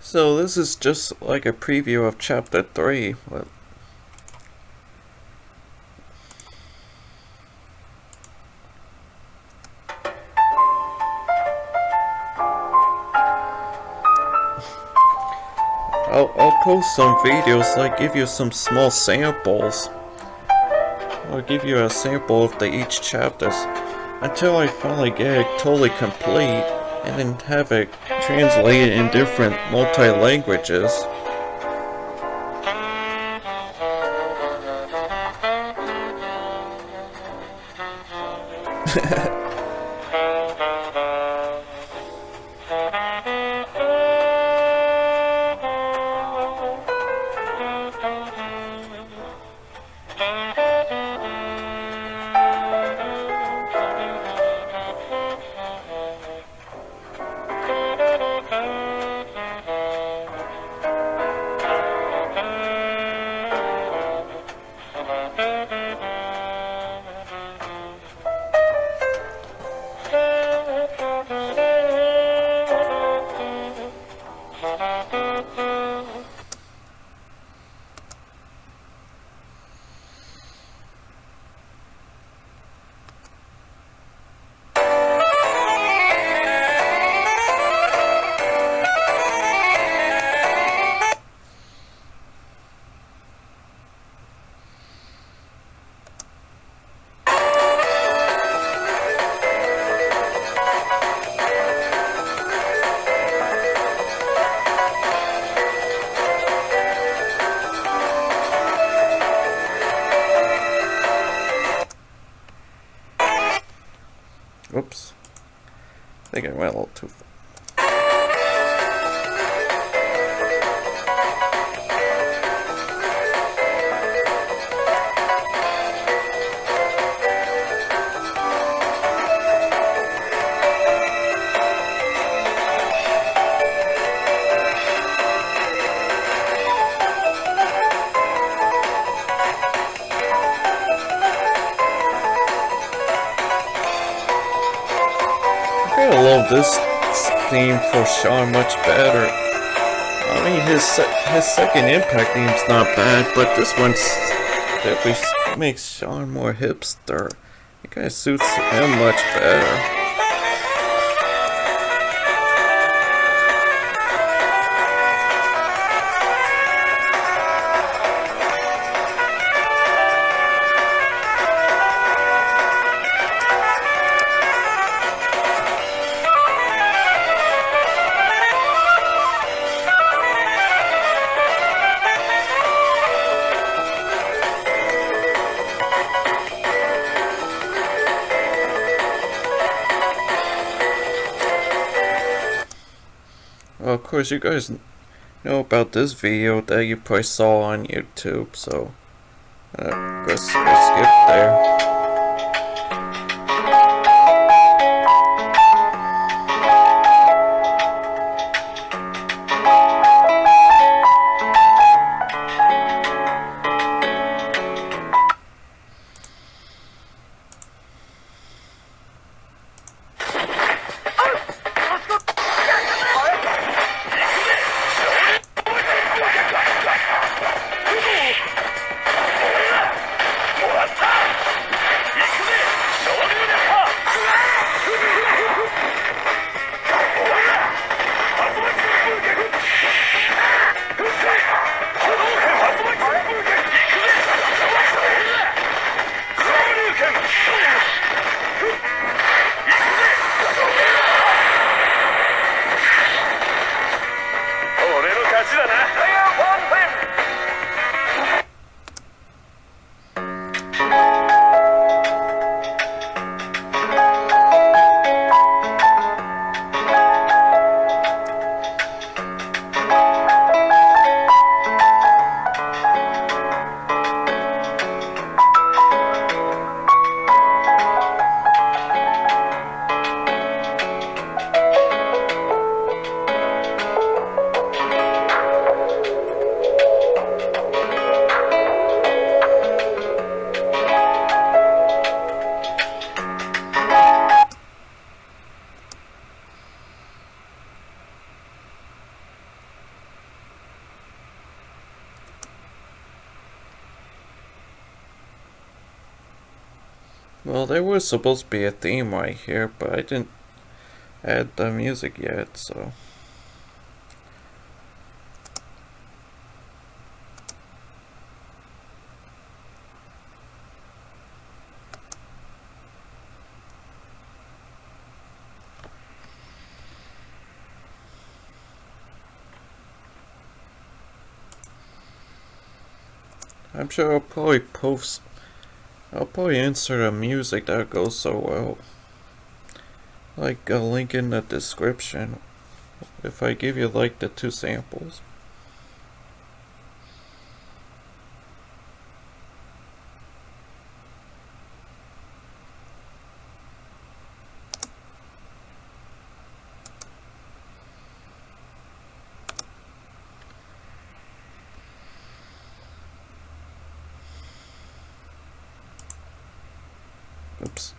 So this is just like a preview of chapter 3. I'll post some videos, like give you some small samples. I'll give you a sample of each chapters until I finally get it totally complete, and then have it translated in different multi-languages. I think I went a little too far. I love this theme for Sean much better. I mean, his second Impact theme's not bad, but this one's definitely makes Sean more hipster. It kind of suits him much better. Well, of course, you guys know about this video that you probably saw on YouTube, so let's skip there. Well, there was supposed to be a theme right here, but I didn't add the music yet, so. I'm sure I'll probably insert a music that goes so well. Like a link in the description. If I give you like the 2 samples. Oops.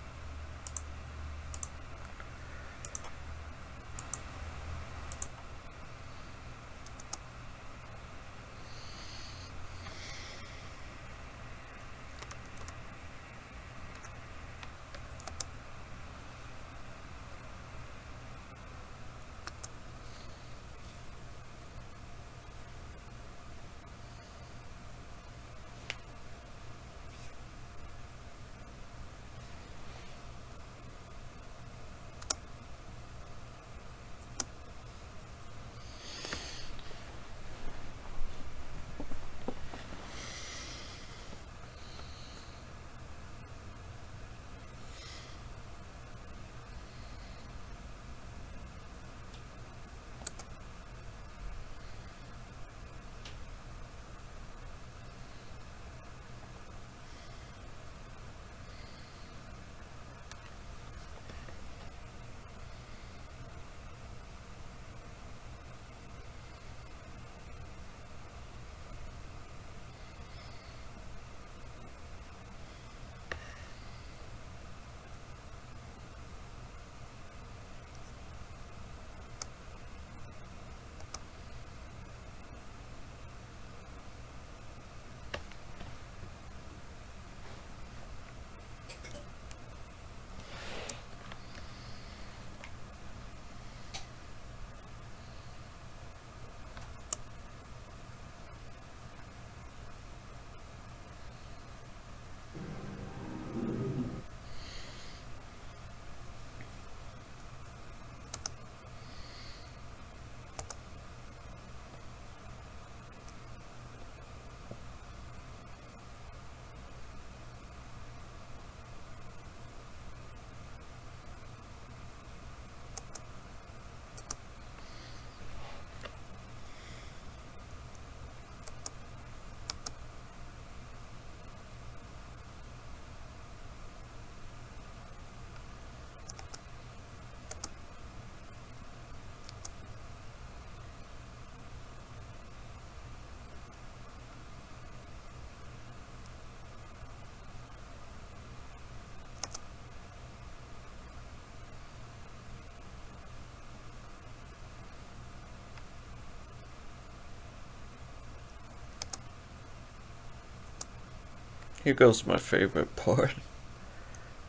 Here goes my favorite part.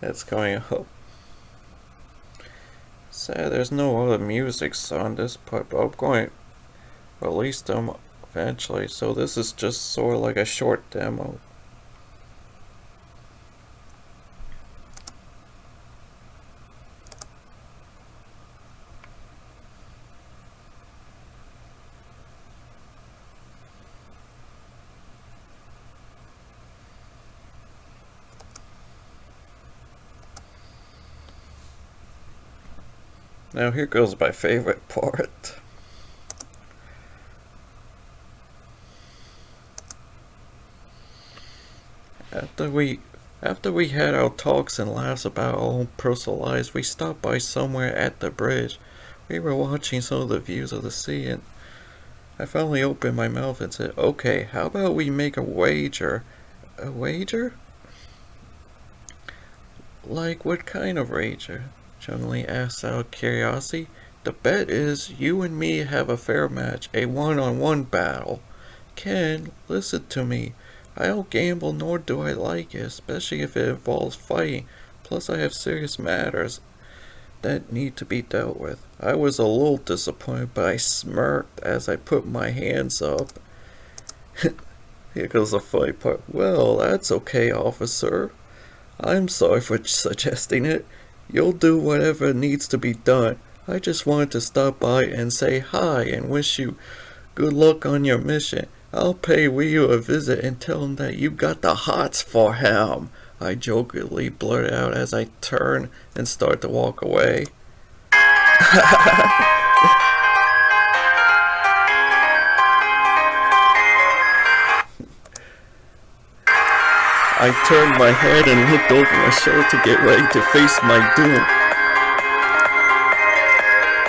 That's going up. Sad there's no other music on this part, but I'm going to release them eventually. So this is just sort of like a short demo. Now here goes my favorite part. After we had our talks and laughs about our own personal lives, we stopped by somewhere at the bridge. We were watching some of the views of the sea, and I finally opened my mouth and said, "Okay, how about we make a wager?" A wager? Like what kind of wager? Chun-Li asked out of curiosity. The bet is you and me have a fair match, a one-on-one battle. Ken, listen to me. I don't gamble nor do I like it, especially if it involves fighting. Plus I have serious matters that need to be dealt with. I was a little disappointed, but I smirked as I put my hands up. Here goes the funny part. Well, that's okay, officer. I'm sorry for suggesting it. You'll do whatever needs to be done. I just wanted to stop by and say hi and wish you good luck on your mission. I'll pay Ryu a visit and tell him that you got the hots for him, I jokingly blurted out as I turned and started to walk away. I turned my head and looked over my shoulder to get ready to face my doom.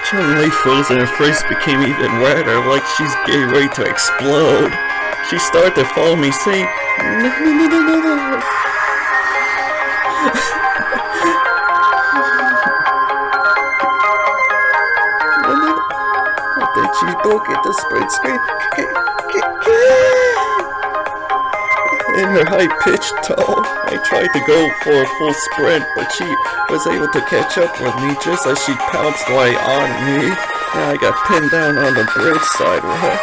Chun-Li froze and her face became even redder, like she's getting ready to explode. She started to follow me, saying, "No, no, no, no, no, no." And then she broke into sprint scream. In her high-pitched tone, I tried to go for a full sprint, but she was able to catch up with me just as she pounced right on me, and I got pinned down on the bridge sidewalk.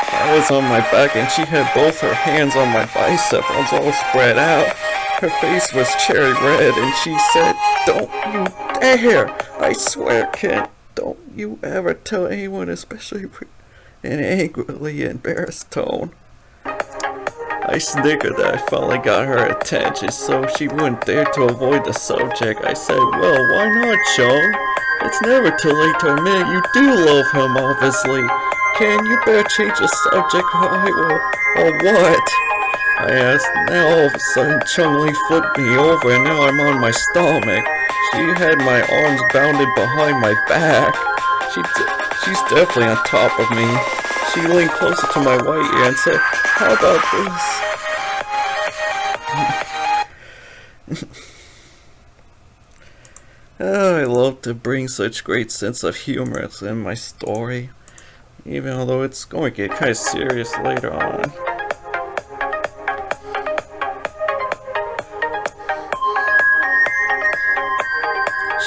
I was on my back, and she had both her hands on my bicep. I was all spread out. Her face was cherry red, and she said, "Don't you dare! I swear, Ken. Don't you ever tell anyone, especially in an angrily embarrassed tone." I snickered that I finally got her attention, so she wouldn't dare to avoid the subject. I said, "Well, why not, Chung? It's never too late to admit you do love him, obviously. Ken, you better change the subject or what?" I asked. Now all of a sudden Chun-Li flipped me over and now I'm on my stomach. She had my arms bounded behind my back. She's definitely on top of me. She leaned closer to my right ear and said, "How about this?" I love to bring such great sense of humor in my story, even although it's going to get kind of serious later on.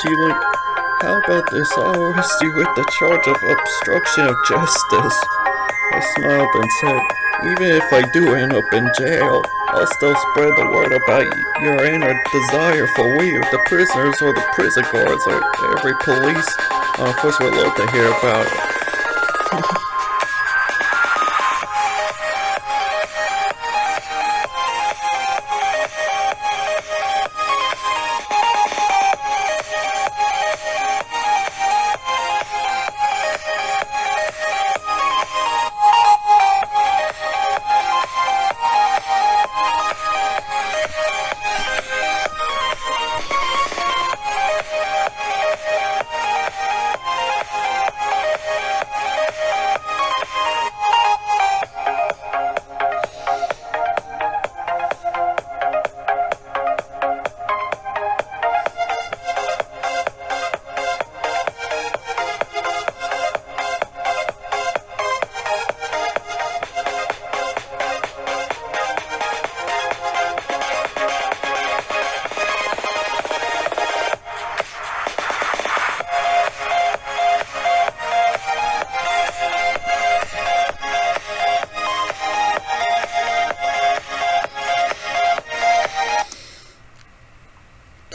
She went, "How about this? I'll arrest you with the charge of obstruction of justice." I smiled and said, "Even if I do end up in jail, I'll still spread the word about your inner desire for we, the prisoners or the prison guards or every police officer would love to hear about it."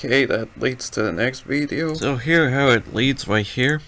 Okay, that leads to the next video. So here how it leads right here.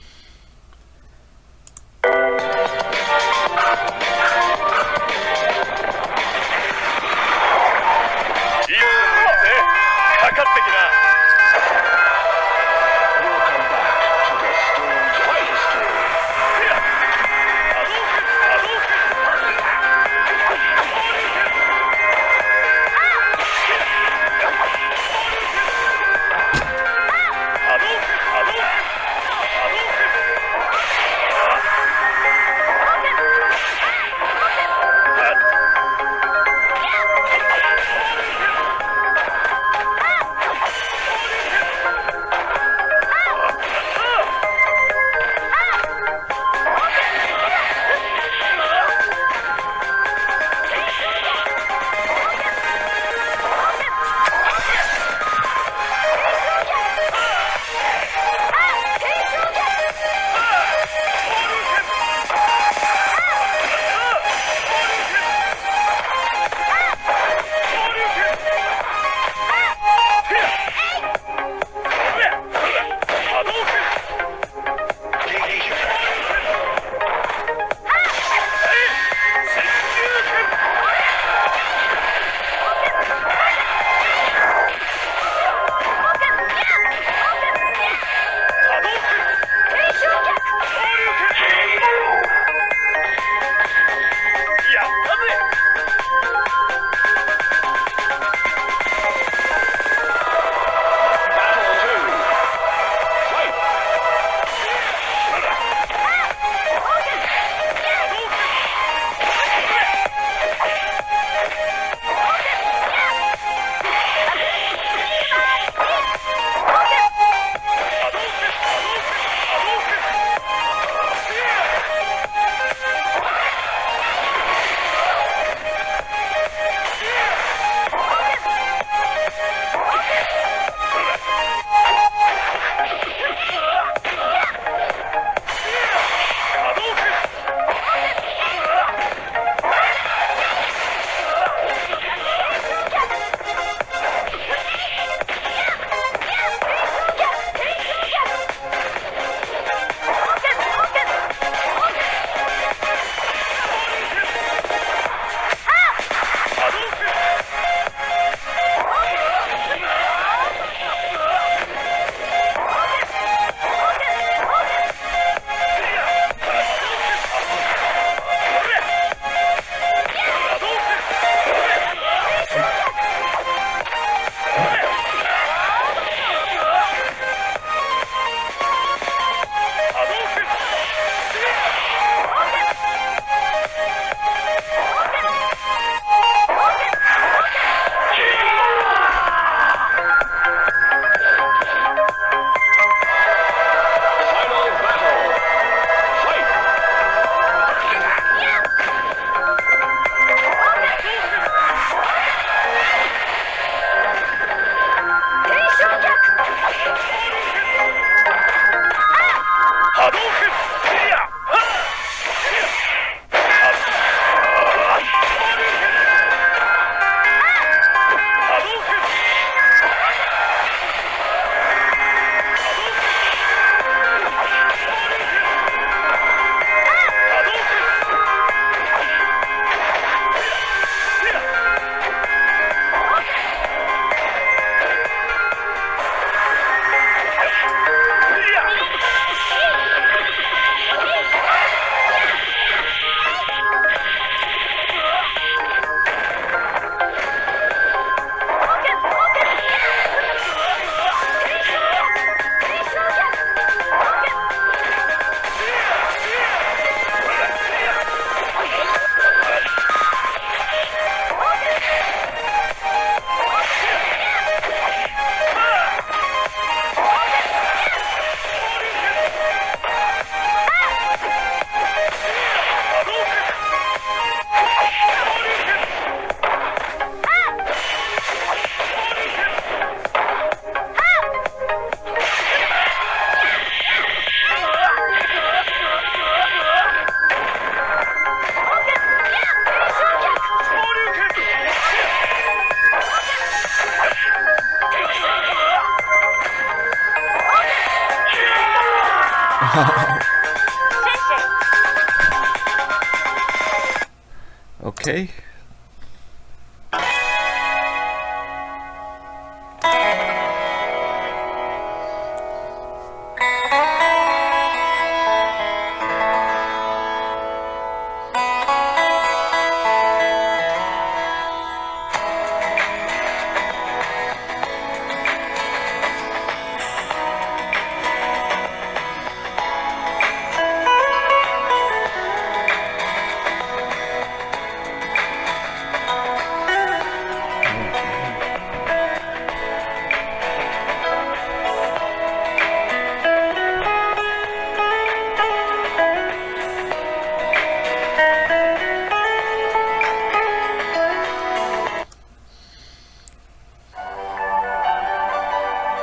Okay.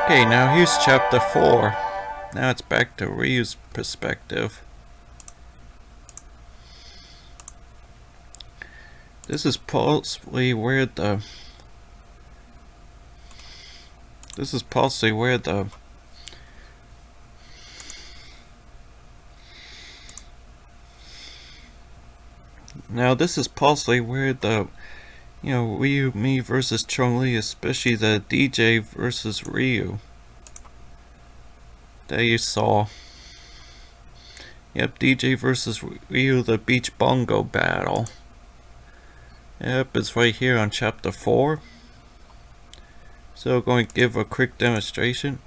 Okay, now here's chapter 4. Now it's back to Ryu's perspective. This is possibly where the you know, Ryu, me versus Chun-Li, especially the DJ versus Ryu that you saw. Yep, DJ versus Ryu, the beach bongo battle. Yep, it's right here on chapter 4. So going to give a quick demonstration.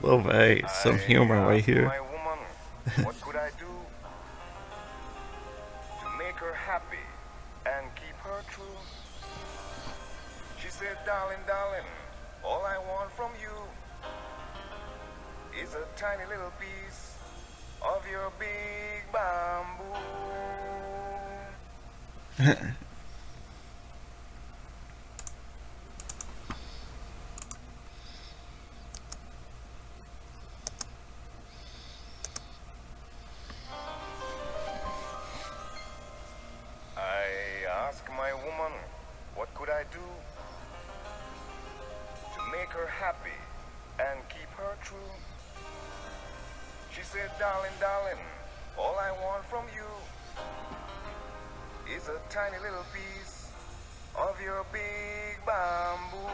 Well, hey, some humor right here. My woman, what could I do to make her happy and keep her true? She said, darling, darling, all I want from you is a tiny little piece of your big bamboo. My woman, what could I do to make her happy and keep her true? She said, darling, darling, all I want from you is a tiny little piece of your big bamboo.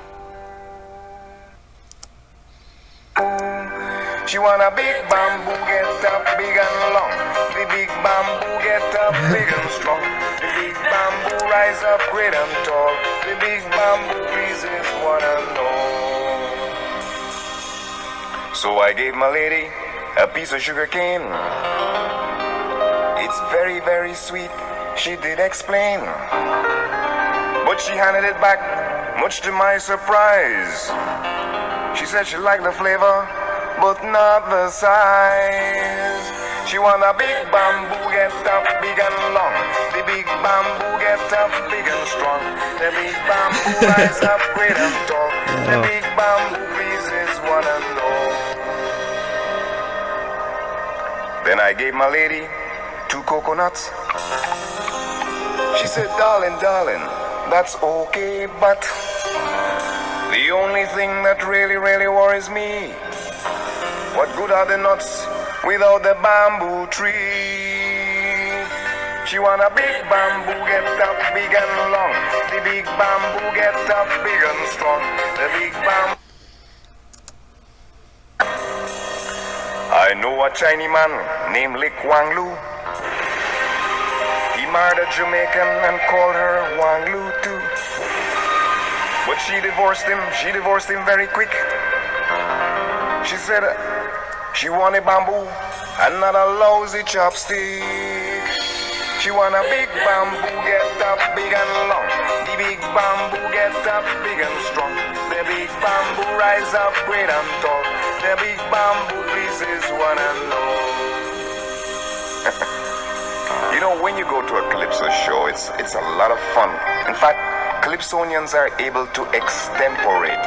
She want a big bamboo, get up big and long. The big bamboo get up big and strong. The big bamboo rise up great and tall. The big bamboo pleases one and all. So I gave my lady a piece of sugar cane. It's very, very sweet, she did explain. But she handed it back, much to my surprise. She said she liked the flavor, but not the size. She want a big bamboo, get up big and long. The big bamboo, get up big and strong. The big bamboo rise up great and tall. The big bamboo pleases one and all. Then I gave my lady 2 coconuts. She said, darling, darling, that's okay, but the only thing that really, really worries me, what good are the nuts without the bamboo tree? She want a big bamboo, get up big and long. The big bamboo, get up big and strong. The big bamboo. I know a Chinese man named Lick Wang Lu. He married a Jamaican and called her Wang Lu too. But she divorced him very quick. She said she wanted bamboo and not a lousy chopstick. She want a big bamboo, get up big and long. The big bamboo, get up big and strong. The big bamboo rise up great and tall. The big bamboo pleases one and all. You know, when you go to a Calypso show, it's a lot of fun. In fact, Calypsonians are able to extemporate.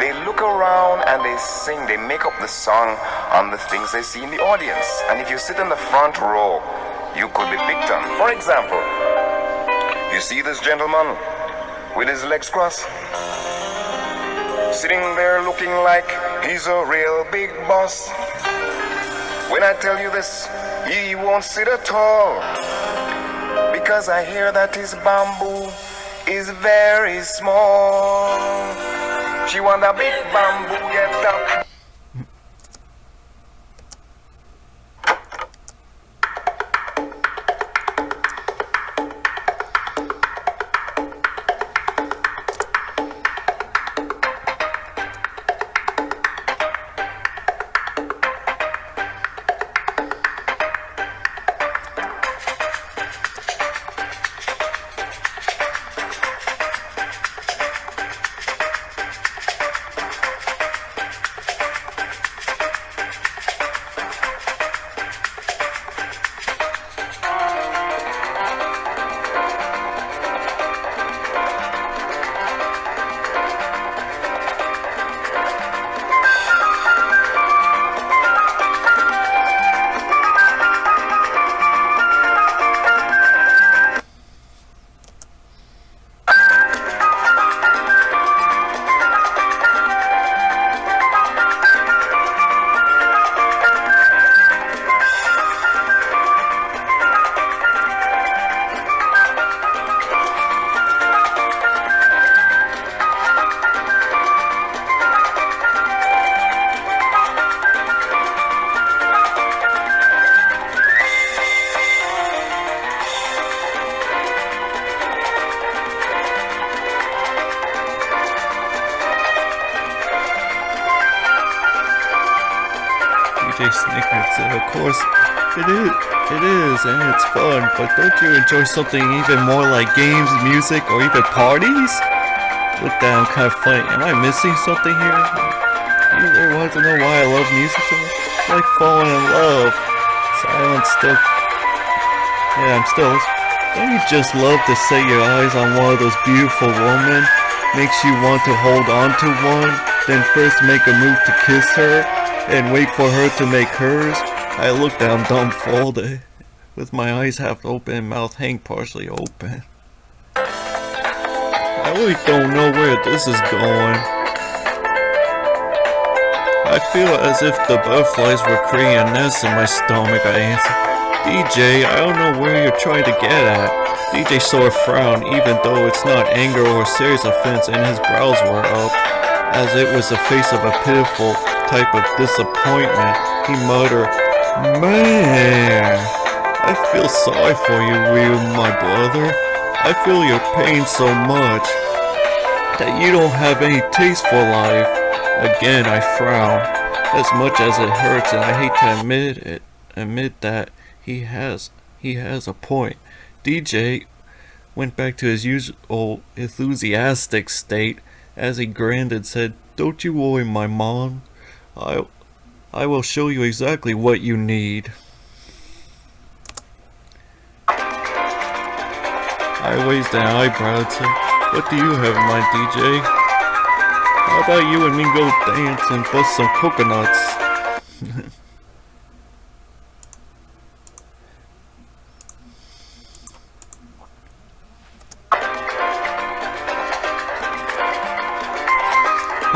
They look around and they sing, they make up the song on the things they see in the audience. And if you sit in the front row, you could be picked on. For example, you see this gentleman with his legs crossed, sitting there looking like he's a real big boss. When I tell you this, he won't sit at all, because I hear that his bamboo is very small. She want a big bamboo, get up. Of course, it is, and it's fun, but don't you enjoy something even more like games, music, or even parties? Look down, kind of funny. Am I missing something here? You really want to know why I love music so much? It's like falling in love. Silence still. Yeah, I'm still. Don't you just love to set your eyes on one of those beautiful women? Makes you want to hold on to one, then first make a move to kiss her, and wait for her to make hers. I look down dumbfolded, with my eyes half open and mouth hang partially open. I really don't know where this is going. I feel as if the butterflies were creating a nest in my stomach, I answered. DJ, I don't know where you're trying to get at. DJ saw a frown, even though it's not anger or serious offense, and his brows were up, as it was the face of a pitiful type of disappointment. He muttered, "Man, I feel sorry for you, my brother. I feel your pain so much that you don't have any taste for life." Again, I frown, as much as it hurts, and I hate to admit that he has a point. DJ went back to his usual enthusiastic state as he grinned and said, "Don't you worry, my mom. I will show you exactly what you need." I raised an eyebrow and said, "What do you have in mind, DJ? How about you and me go dance and bust some coconuts?"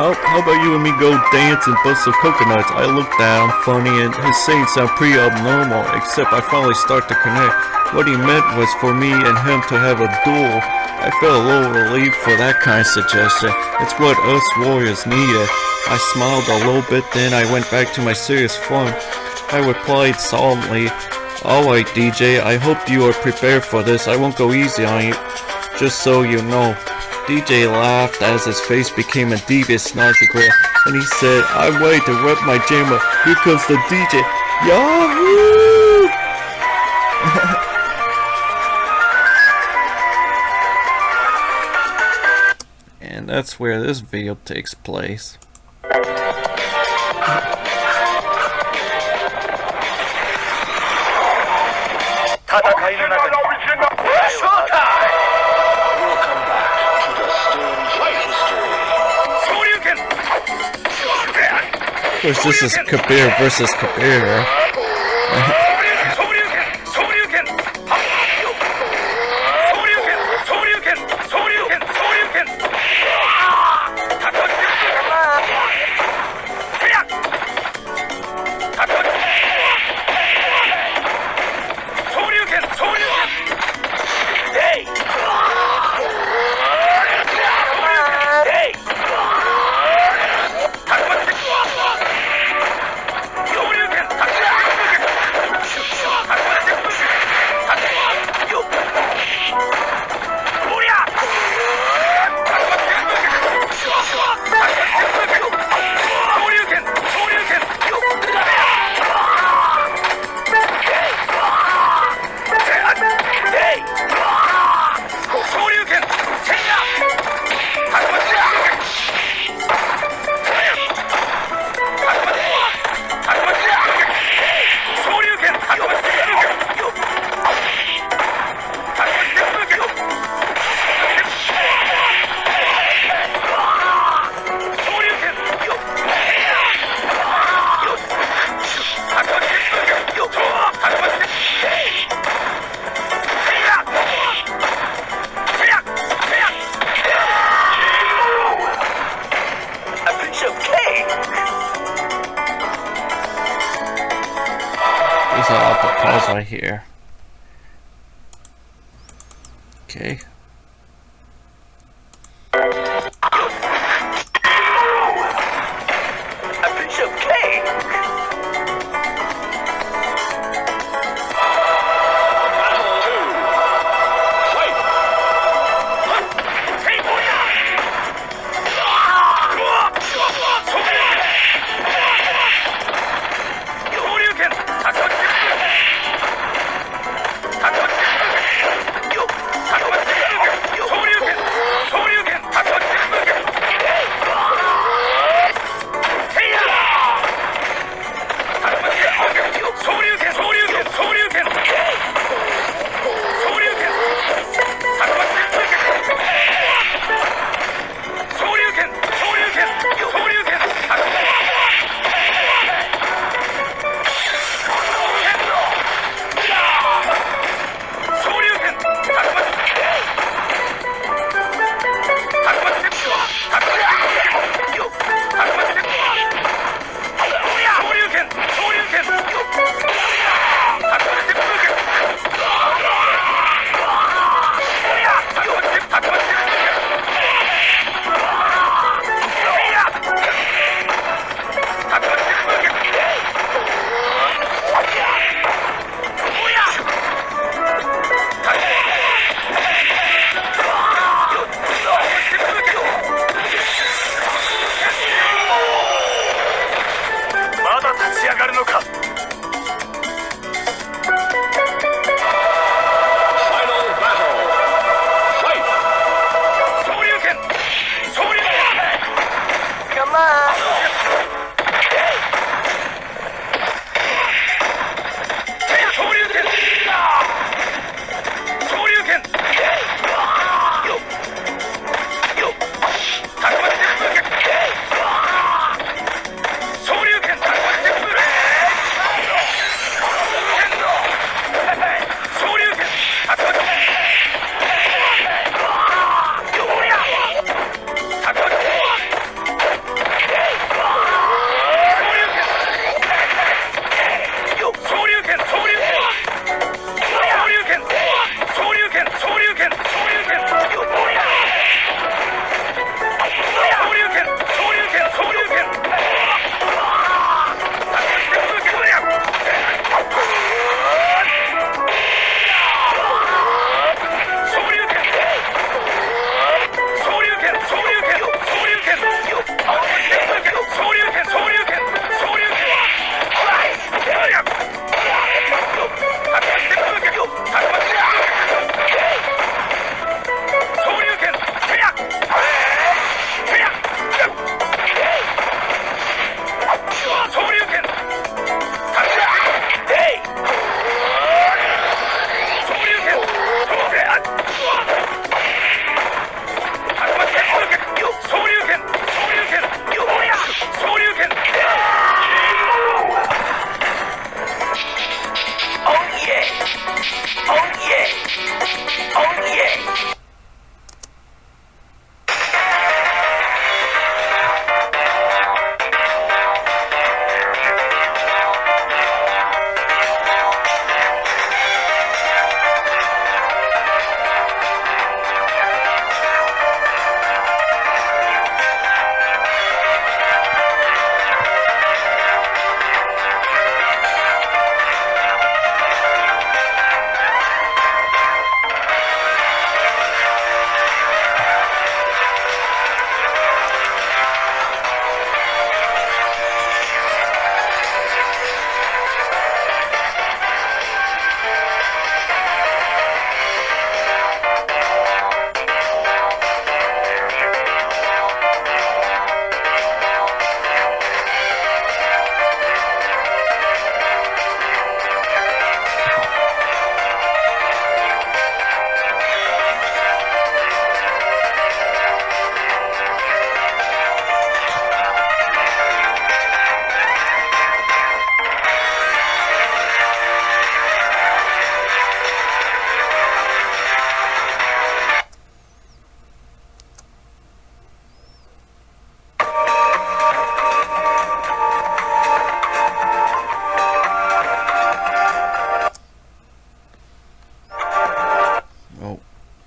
How about you and me go dance and bust some coconuts? I looked down funny, and his saying sounded pretty abnormal, except I finally start to connect. What he meant was for me and him to have a duel. I felt a little relieved for that kind of suggestion. It's what us warriors needed. I smiled a little bit, then I went back to my serious fun. I replied solemnly, "Alright, DJ, I hope you are prepared for this. I won't go easy on you, just so you know." DJ laughed as his face became a devious snarky grin, and he said, "I'm ready to rep my jammer. Here comes the DJ. Yahoo!" And that's where this video takes place. Welcome back to Of course, this is Kabir versus Kabir. I'll have to pause right here. Okay.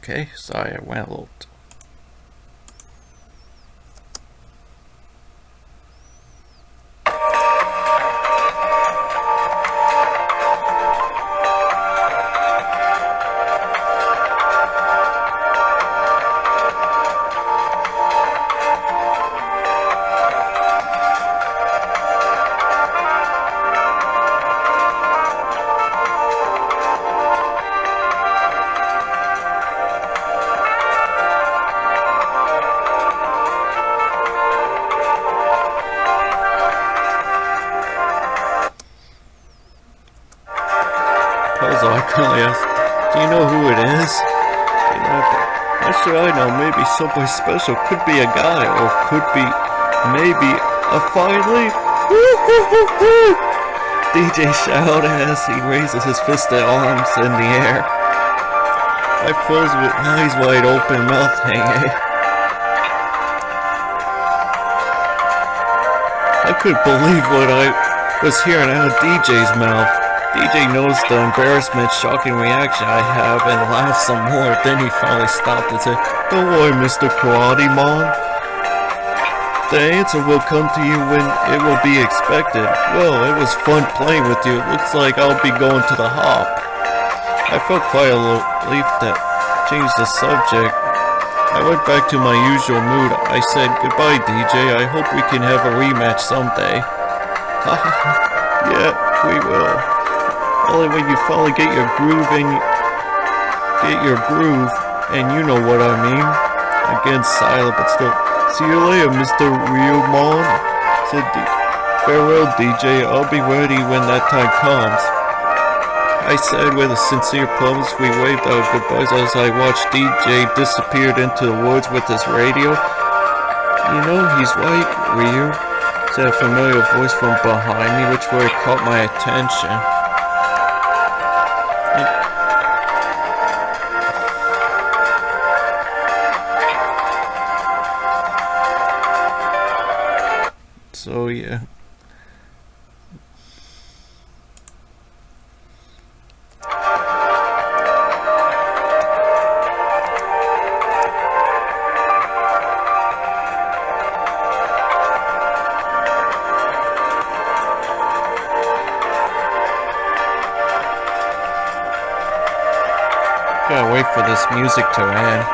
Okay, sorry, I went a little. I couldn't ask, do you know who it is? How should I know? Maybe somebody special. Could be a guy, or could be maybe a fine lady. DJ shouted as he raises his fisted arms in the air. I froze with eyes wide open, mouth hanging. I couldn't believe what I was hearing out of DJ's mouth. DJ noticed the embarrassment, shocking reaction I have and laughed some more. Then he finally stopped and said, "Don't worry, Mr. Karate Man. The answer will come to you when it will be expected. Well, it was fun playing with you. It looks like I'll be going to the hop." I felt quite a relief that changed the subject. I went back to my usual mood. I said, "Goodbye, DJ. I hope we can have a rematch someday." Yeah, we will. Only when you finally get your groove and you know what I mean. Again, silent but still. "See you later, Mr. Realmon," said "Farewell, DJ. I'll be ready when that time comes." I said with a sincere promise. We waved our goodbyes as I watched DJ disappear into the woods with his radio. "You know, he's right, Ryu," said a familiar voice from behind me, which really caught my attention. So yeah. Gotta wait for this music to end.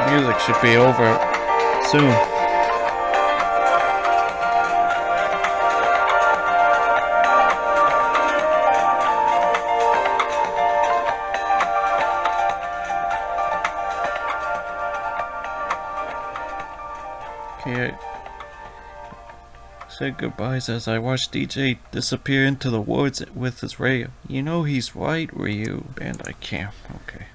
Music should be over soon. Okay, I said goodbyes as I watched DJ disappear into the woods with his radio. "You know he's right, Ryu." Bandicam. Okay.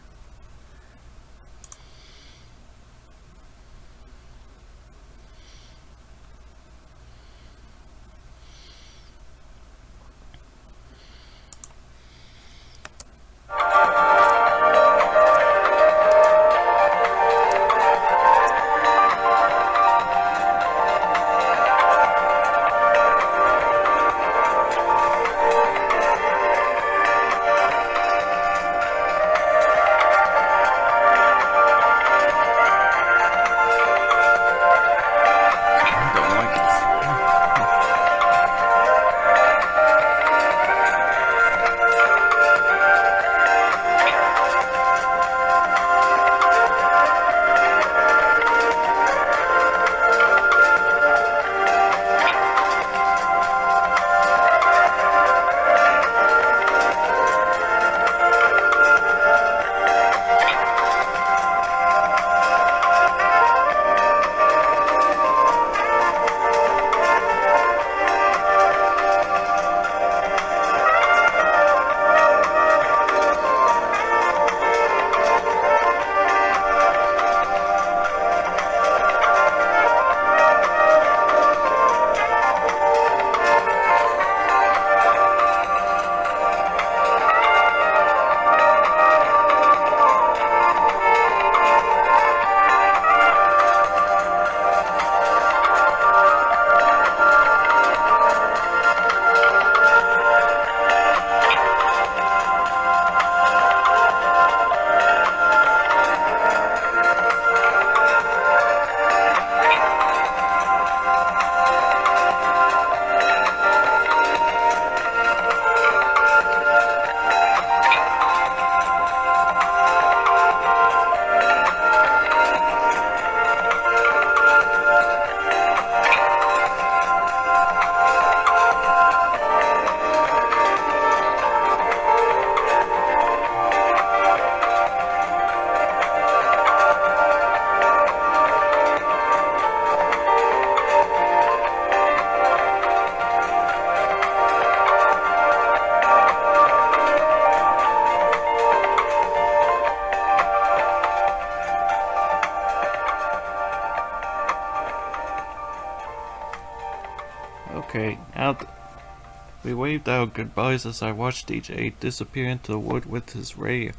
We waved our goodbyes as I watched DJ disappear into the wood with his ray.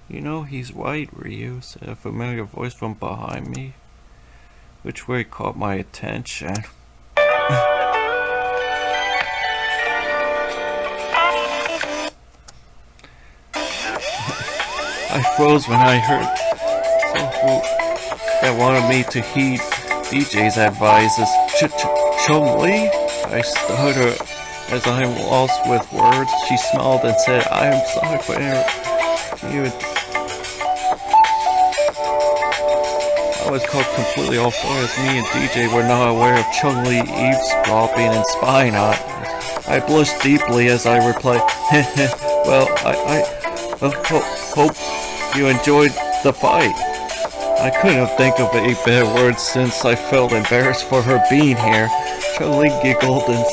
You know he's white, Ryu, said a familiar voice from behind me, which way caught my attention. I froze when I heard someone that wanted me to heed DJ's advices. Chung-Li? I stuttered as I am lost with words. She smiled and said, I am sorry for you. I was caught completely off guard as me and DJ were not aware of Chung-Li eavesdropping and spying on us. I blushed deeply as I replied, well, I hope you enjoyed the fight. I couldn't think of any better words since I felt embarrassed for her being here. Chung-Li giggled and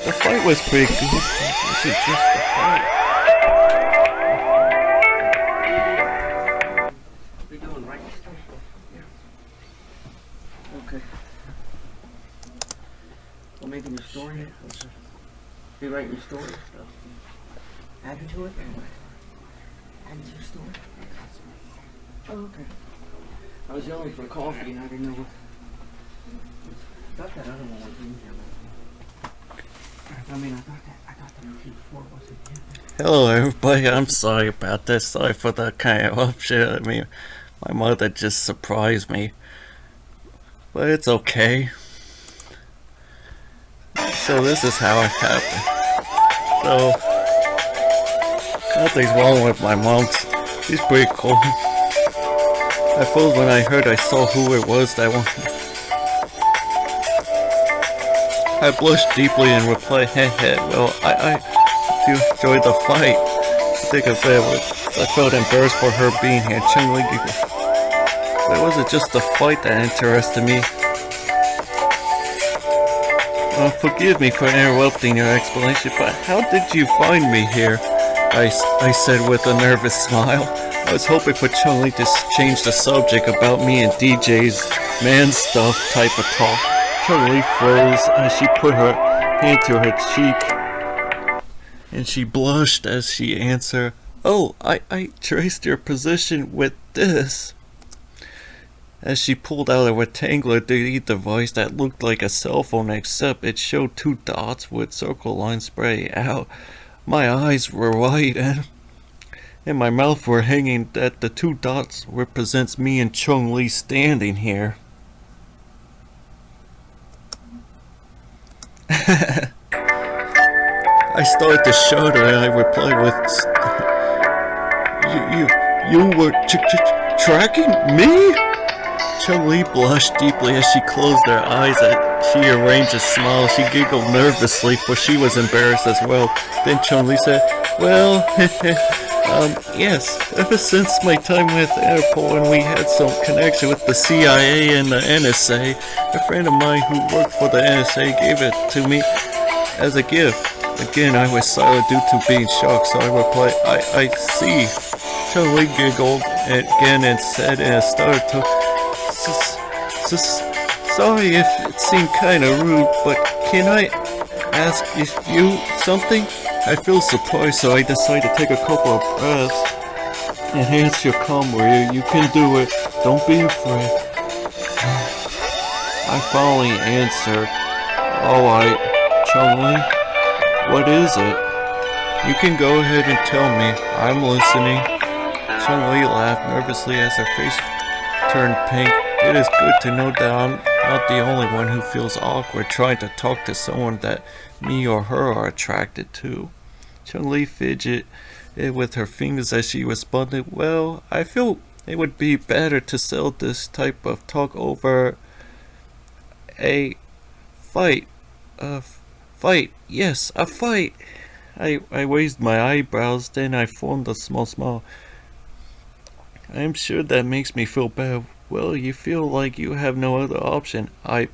the fight was pretty good. This is just the fight. We're doing right. Okay. We're making your story. Be writing your story. Add to it. Add to your story. Oh, okay. I was yelling for coffee and I didn't know what. I thought that other one was in here. I mean, I thought the P4 wasn't in there. Hello everybody, I'm sorry about this. Sorry for the kind of upshit. I mean, my mother just surprised me. But it's okay. So this is how it happened. So, nothing's wrong with my mom. She's pretty cool. I froze when I heard I saw who it was that one. I blushed deeply and replied, well, I do enjoy the fight. I think of it, I felt embarrassed for her being here. Chung-Li giggled. But it wasn't just the fight that interested me. Forgive me for interrupting your explanation, but how did you find me here? I said with a nervous smile. I was hoping for Chung-Li to change the subject about me and DJ's man stuff type of talk. Chung-Li froze as she put her hand to her cheek, and she blushed as she answered, oh, I traced your position with this. As she pulled out a rectangular 3D device that looked like a cell phone except it showed 2 dots with circle lines spreading out. My eyes were wide and my mouth were hanging that the 2 dots represents me and Chung-Li standing here. I started to shudder and I replied with, you were tracking me? Chung-Li blushed deeply as she closed her eyes as she arranged a smile. She giggled nervously for she was embarrassed as well. Then Chung-Li said, well, yes, ever since my time with Interpol and we had some connection with the CIA and the NSA, a friend of mine who worked for the NSA gave it to me as a gift. Again, I was silent due to being shocked, so I replied, I see. Chung-Li giggled again and said in a stutter tone, sorry if it seemed kinda rude, but can I ask you something? I feel surprised, so I decided to take a couple of breaths. Enhance your calm, Ryu. You can do it. Don't be afraid. I finally answered, alright, Chung-Li, what is it? You can go ahead and tell me. I'm listening. Chung-Li laughed nervously as her face turned pink. It is good to know that I'm not the only one who feels awkward trying to talk to someone that me or her are attracted to. Chung-Li fidgeted with her fingers as she responded, well, I feel it would be better to sell this type of talk over a fight. Yes, a fight. I raised my eyebrows, then I formed a small smile. I am sure that makes me feel better. Well, you feel like you have no other option. I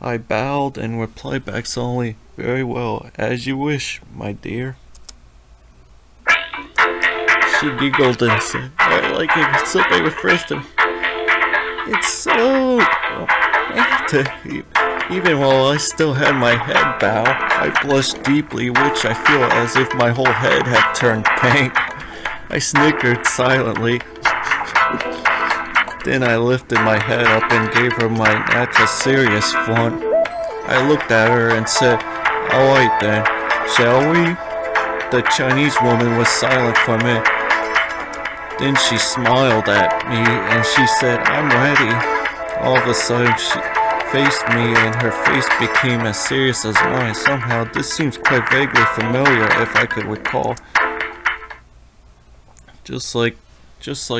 bowed and replied back solemnly, very well, as you wish, my dear. She giggled and said, I like it, so I refreshed him. It's so... Even while I still had my head bowed, I blushed deeply, which I feel as if my whole head had turned pink. I snickered silently. Then I lifted my head up and gave her my natural serious flaunt. I looked at her and said, "Alright then, shall we?" The Chinese woman was silent for a minute. Then she smiled at me and she said, "I'm ready." All of a sudden she faced me and her face became as serious as mine. Somehow this seems quite vaguely familiar if I could recall. Just like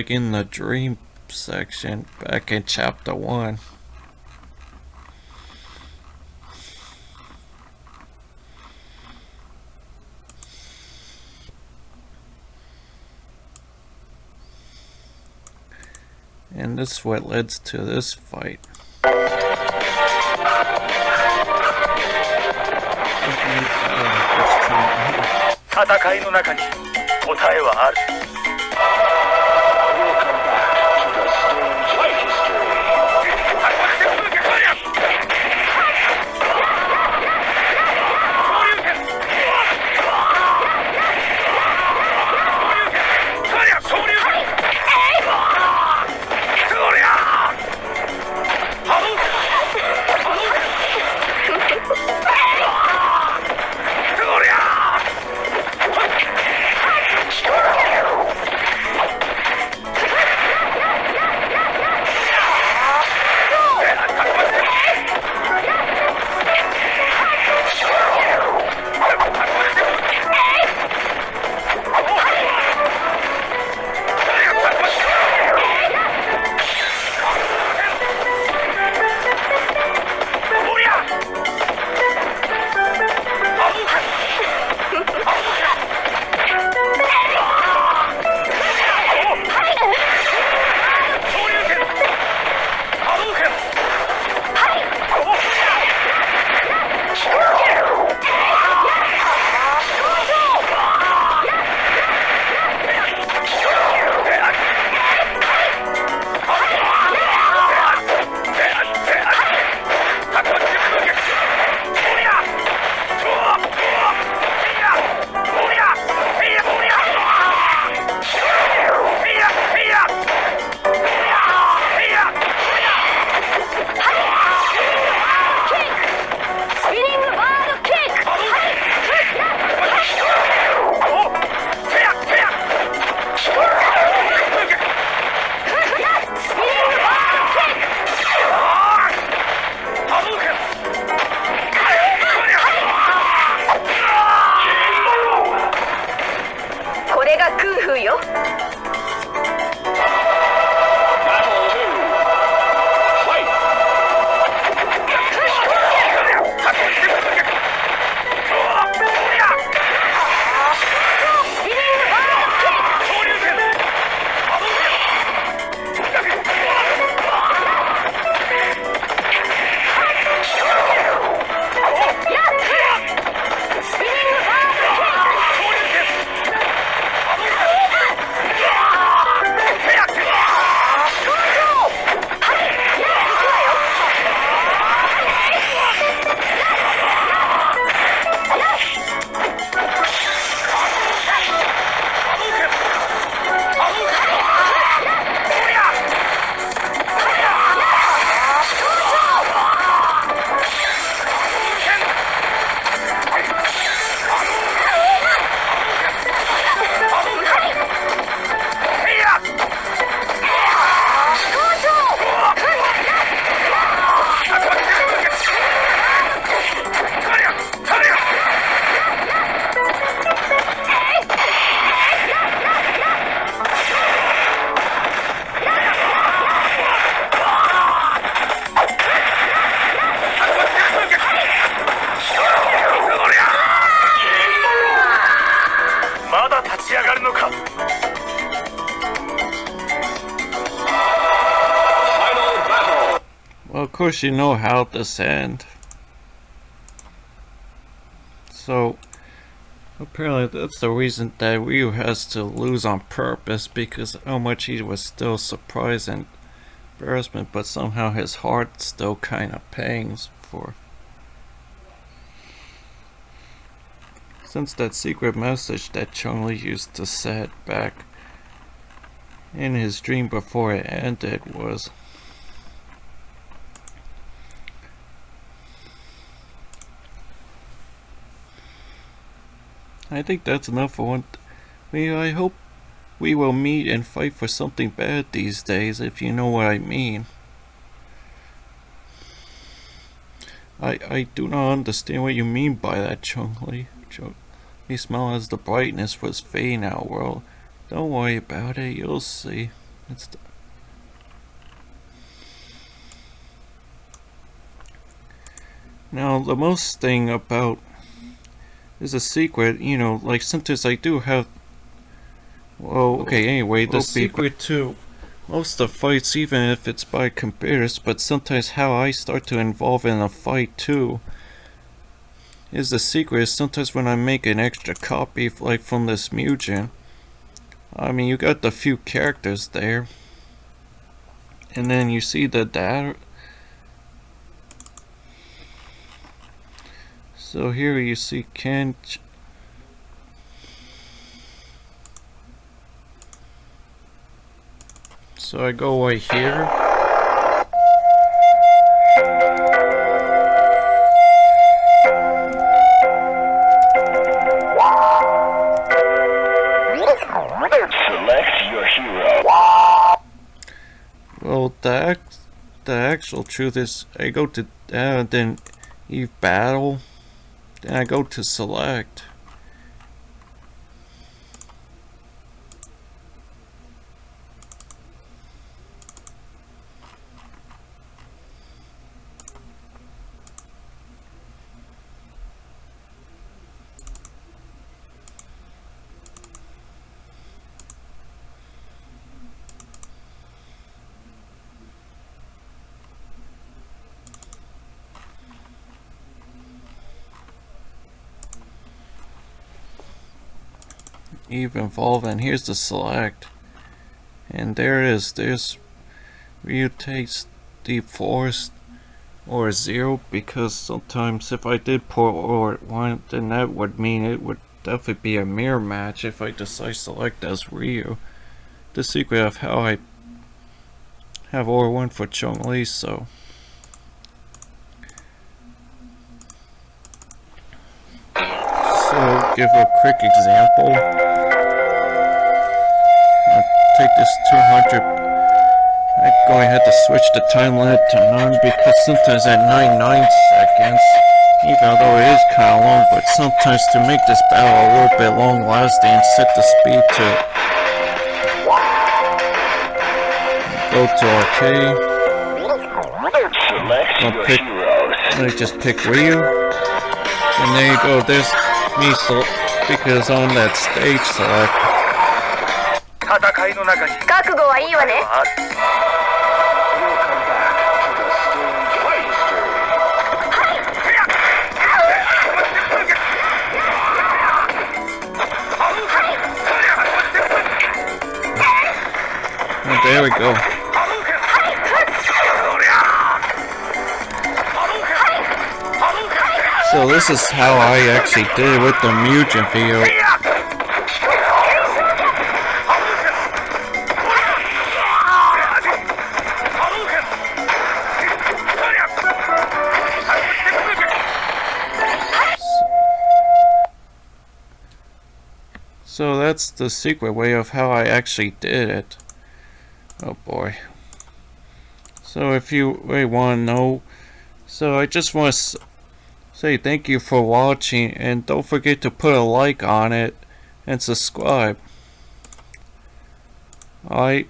in the dream section back in chapter 1. And this is what led to this fight. 戦いの中に答えはある。Well, of course you know how this ends. So, apparently that's the reason that Ryu has to lose on purpose, because how much he was still surprised and embarrassment, but somehow his heart still kind of pangs for. Since that secret message that Chun-Li used to set back in his dream before it ended was I think that's enough for one. I hope we will meet and fight for something bad these days, if you know what I mean. I do not understand what you mean by that, Chun-Li. You smell as the brightness was fading out, world. Don't worry about it, you'll see. Now, the most thing about is a secret, you know, like sometimes I do have. Well, okay, anyway, the secret too. Most of the fights, even if it's by computers, but sometimes how I start to involve in a fight too, is the secret is sometimes when I make an extra copy, like from this Mugen. I mean, you got the few characters there, and then you see the data. So here you see Kench. So I go right here. Select your hero. Well, the actual truth is, I go to then Eve battle, then I go to select. Eve involved, and here's the select, and there it is. There's Realtek Deep Forest or 0, because sometimes if I did put or 1, then that would mean it would definitely be a mirror match if I decide select as Ryu. The secret of how I have or 1 for Chun-Li, so give a quick example. Take this 200. I'm going to have to switch the time limit to none, because sometimes at 99 seconds, even though it is kind of long, but sometimes to make this battle a little bit long lasting and set the speed to go to arcade. I'm going to just pick Ryu, and there you go. There's me, because on that stage select. 戦いの中に覚悟はいいわね。There we go. So this is how I actually did it with the Mugen video. So that's the secret way of how I actually did it. Oh boy. So if you really want to know, so I just want to say thank you for watching, and don't forget to put a like on it and subscribe. Alright.